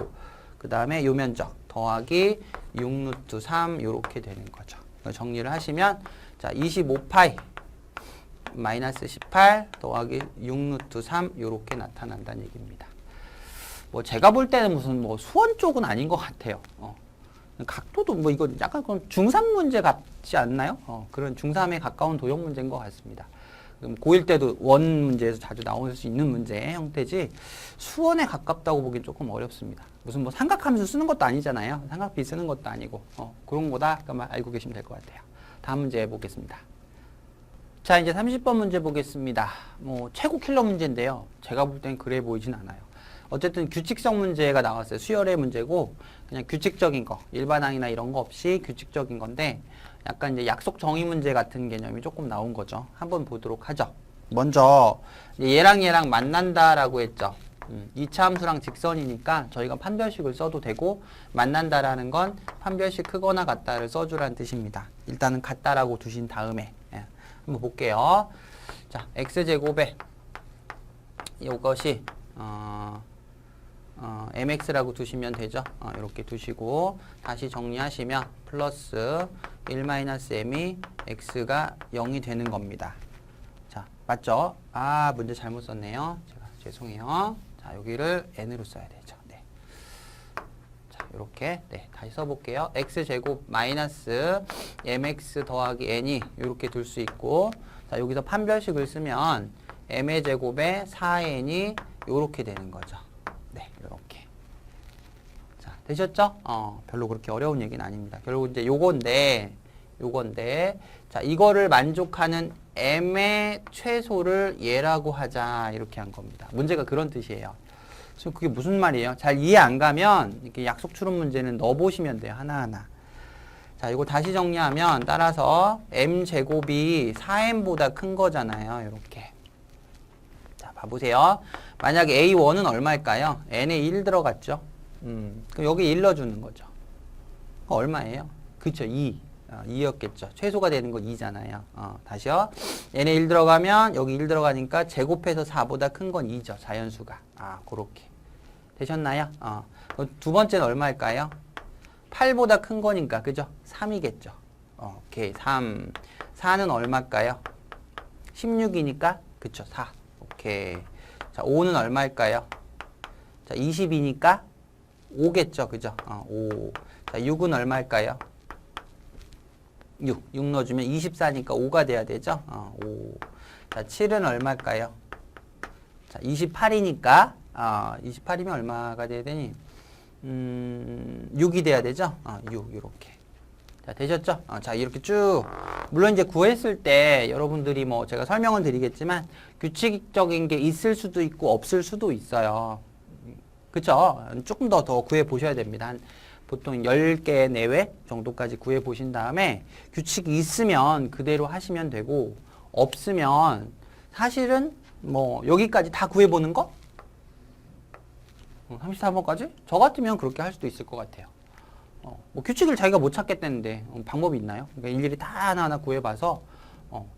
그 다음에 요 면적 더하기 6루트 3 요렇게 되는 거죠. 정리를 하시면 자, 25파이 마이너스 18 더하기 6루트 3 요렇게 나타난다는 얘기입니다. 뭐 제가 볼 때는 무슨 뭐 수원 쪽은 아닌 것 같아요. 각도도 뭐 이거 약간 그런 중3 문제 같지 않나요? 그런 중3에 가까운 도형 문제인 것 같습니다. 고1 때도 원 문제에서 자주 나올 수 있는 문제의 형태지 수원에 가깝다고 보기엔 조금 어렵습니다. 무슨 뭐 삼각함수 쓰는 것도 아니잖아요. 삼각비 쓰는 것도 아니고 그런 거다 알고 계시면 될 것 같아요. 다음 문제 보겠습니다. 자, 이제 30번 문제 보겠습니다. 뭐 최고 킬러 문제인데요. 제가 볼 땐 그래 보이진 않아요. 어쨌든 규칙성 문제가 나왔어요. 수열의 문제고 그냥 규칙적인 거, 일반항이나 이런 거 없이 규칙적인 건데 약간 이제 약속 정의 문제 같은 개념이 조금 나온 거죠. 한번 보도록 하죠. 먼저 얘랑 만난다라고 했죠. 2차 함수랑 직선이니까 저희가 판별식을 써도 되고 만난다라는 건 판별식 크거나 같다를 써주라는 뜻입니다. 일단은 같다라고 두신 다음에 한번 볼게요. 자, x제곱에 이것이 mx라고 두시면 되죠. 이렇게 두시고 다시 정리하시면 플러스 1-m이 x가 0이 되는 겁니다. 자, 맞죠? 문제 잘못 썼네요. 제가 죄송해요. 자, 여기를 n으로 써야 되죠. 네. 자, 이렇게 네, 다시 써볼게요. x제곱 마이너스 mx 더하기 n이 이렇게 둘 수 있고 자 여기서 판별식을 쓰면 m의 제곱에 4n이 이렇게 되는 거죠. 네, 이렇게. 자, 되셨죠? 별로 그렇게 어려운 얘기는 아닙니다. 결국 이제 요건데 자 이거를 만족하는 m의 최소를 얘라고 하자 이렇게 한 겁니다. 문제가 그런 뜻이에요. 지금 그게 무슨 말이에요? 잘 이해 안 가면 이렇게 약속 추론 문제는 넣어보시면 돼요. 하나하나. 자, 이거 다시 정리하면 따라서 m제곱이 4m보다 큰 거잖아요. 이렇게. 자, 봐보세요. 만약에 a1은 얼마일까요? n에 1 들어갔죠? 그럼 여기 1 넣어주는 거죠. 얼마예요? 그쵸, 2. 2였겠죠. 최소가 되는 거 2잖아요. 다시요. n에 1 들어가면 여기 1 들어가니까 제곱해서 4보다 큰 건 2죠. 자연수가. 그렇게. 되셨나요? 두 번째는 얼마일까요? 8보다 큰 거니까, 그죠? 3이겠죠. 오케이. 3. 4는 얼마일까요? 16이니까, 그쵸? 4. 오케이. 자, 5는 얼마일까요? 자, 20이니까 5겠죠. 그죠? 5. 자, 6은 얼마일까요? 6 넣어주면 24니까 5가 돼야 되죠? 5. 자, 7은 얼마일까요? 자, 28이니까, 28이면 얼마가 돼야 되니? 6이 돼야 되죠? 6, 이렇게. 자, 되셨죠? 자, 이렇게 쭉. 물론 이제 구했을 때 여러분들이 뭐 제가 설명은 드리겠지만 규칙적인 게 있을 수도 있고 없을 수도 있어요. 그쵸? 조금 더 구해보셔야 됩니다. 보통 10개 내외 정도까지 구해보신 다음에 규칙이 있으면 그대로 하시면 되고 없으면 사실은 뭐 여기까지 다 구해보는 거? 34번까지? 저 같으면 그렇게 할 수도 있을 것 같아요. 뭐 규칙을 자기가 못 찾겠다는데 방법이 있나요? 그러니까 일일이 다 하나하나 구해봐서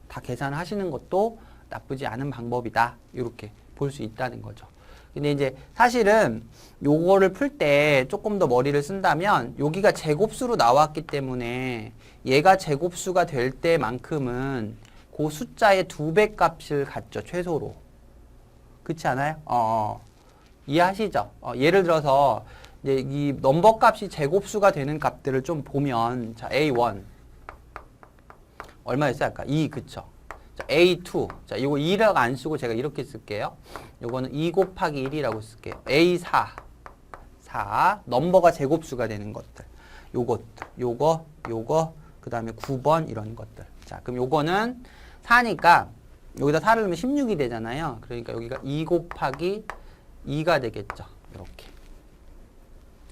다 계산하시는 것도 나쁘지 않은 방법이다. 이렇게 볼 수 있다는 거죠. 근데 이제 사실은 요거를 풀 때 조금 더 머리를 쓴다면 여기가 제곱수로 나왔기 때문에 얘가 제곱수가 될 때만큼은 그 숫자의 2배 값을 갖죠. 최소로. 그렇지 않아요? 이해하시죠? 예를 들어서 이제 이 넘버 값이 제곱수가 되는 값들을 좀 보면 자 A1 얼마였어요? 아까 2 그쵸? 자, A2 자 이거 2라고 안 쓰고 제가 이렇게 쓸게요. 요거는 2 곱하기 1이라고 쓸게요. A4 4 넘버가 제곱수가 되는 것들 요것들 요거 그 다음에 9번 이런 것들 자 그럼 요거는 4니까 여기다 4를 넣으면 16이 되잖아요. 그러니까 여기가 2 곱하기 2가 되겠죠. 이렇게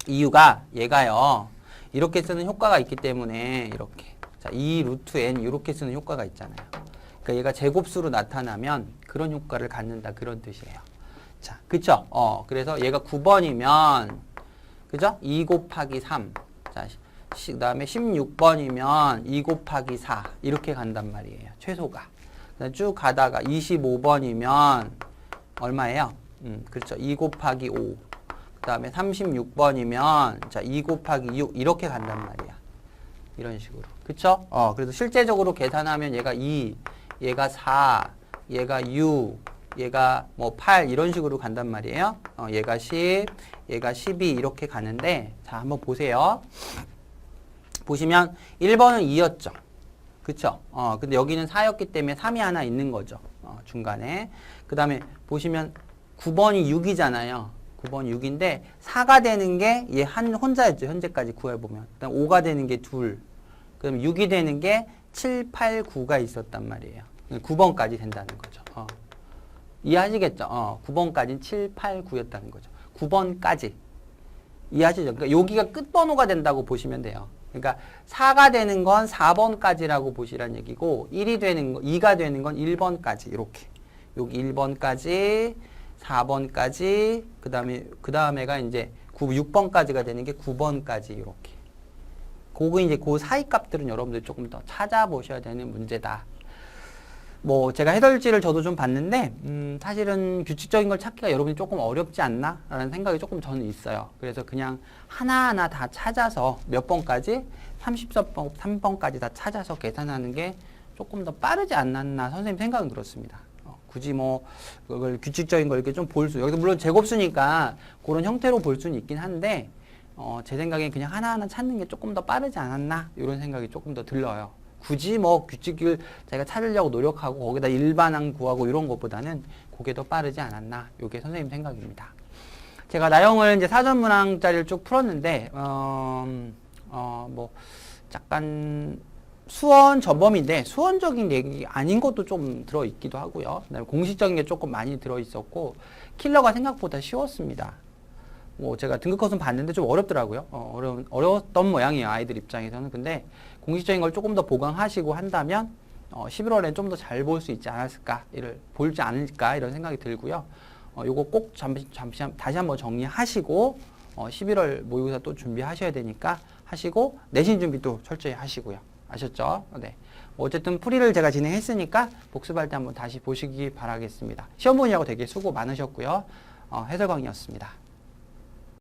이유가 얘가요 이렇게 쓰는 효과가 있기 때문에 이렇게 자 2 루트 n 이렇게 쓰는 효과가 있잖아요. 그러니까 얘가 제곱수로 나타나면 그런 효과를 갖는다 그런 뜻이에요. 자 그쵸? 그래서 얘가 9번이면 그죠? 2 곱하기 3 자 그 다음에 16번이면 2 곱하기 4 이렇게 간단 말이에요. 최소가 쭉 가다가 25번이면 얼마예요? 그렇죠. 2 곱하기 5 그 다음에 36번이면 자 2 곱하기 6 이렇게 간단 말이야. 이런 식으로. 그쵸? 그래서 실제적으로 계산하면 얘가 2, 얘가 4, 얘가 6, 얘가 뭐 8 이런 식으로 간단 말이에요. 얘가 10, 얘가 12 이렇게 가는데 자 한번 보세요. 보시면 1번은 2였죠. 그쵸? 근데 여기는 4였기 때문에 3이 하나 있는 거죠. 중간에. 그 다음에 보시면 9번이 6이잖아요. 9번이 6인데 4가 되는 게 얘 혼자였죠. 현재까지 구해보면. 그 다음 5가 되는 게 둘. 그 다음에 6이 되는 게 7, 8, 9가 있었단 말이에요. 9번까지 된다는 거죠. 이해하시겠죠? 9번까지는 7, 8, 9였다는 거죠. 9번까지. 이해하시죠? 그러니까 여기가 끝번호가 된다고 보시면 돼요. 그러니까 4가 되는 건 4번까지라고 보시란 얘기고 1이 되는 거, 2가 되는 건 1번까지 이렇게. 여기 1번까지 4번까지 그 다음에가 이제 6번까지가 되는 게 9번까지 이렇게. 그거 이제 그 사이 값들은 여러분들 조금 더 찾아보셔야 되는 문제다. 뭐 제가 해설지를 저도 좀 봤는데 사실은 규칙적인 걸 찾기가 여러분이 조금 어렵지 않나? 라는 생각이 조금 저는 있어요. 그래서 그냥 하나하나 다 찾아서 몇 번까지? 33번까지 다 찾아서 계산하는 게 조금 더 빠르지 않았나 선생님 생각은 그렇습니다. 굳이 뭐 그걸 규칙적인 걸 이렇게 좀 볼 수 여기서 물론 제곱수니까 그런 형태로 볼 수는 있긴 한데 제 생각엔 그냥 하나하나 찾는 게 조금 더 빠르지 않았나 이런 생각이 조금 더 들어요. 굳이 뭐 규칙을 자기가 찾으려고 노력하고 거기다 일반항 구하고 이런 것보다는 그게 더 빠르지 않았나 이게 선생님 생각입니다. 제가 나형을 이제 사전 문항짜리를 쭉 풀었는데 뭐 약간 수원 전범인데 수원적인 얘기 아닌 것도 좀 들어있기도 하고요. 그다음에 공식적인 게 조금 많이 들어있었고 킬러가 생각보다 쉬웠습니다. 뭐 제가 등급 컷은 봤는데 좀 어렵더라고요. 어려웠던 모양이에요. 아이들 입장에서는. 근데 공식적인 걸 조금 더 보강하시고 한다면 11월엔 좀 더 잘 볼 수 있지 않았을까, 볼지 않을까 이런 생각이 들고요. 요거 꼭 다시 한번 정리하시고 11월 모의고사 또 준비하셔야 되니까 하시고 내신 준비도 철저히 하시고요. 아셨죠? 네. 어쨌든 풀이를 제가 진행했으니까 복습할 때 한번 다시 보시기 바라겠습니다. 시험 보느라고 되게 수고 많으셨고요. 해설 강의였습니다.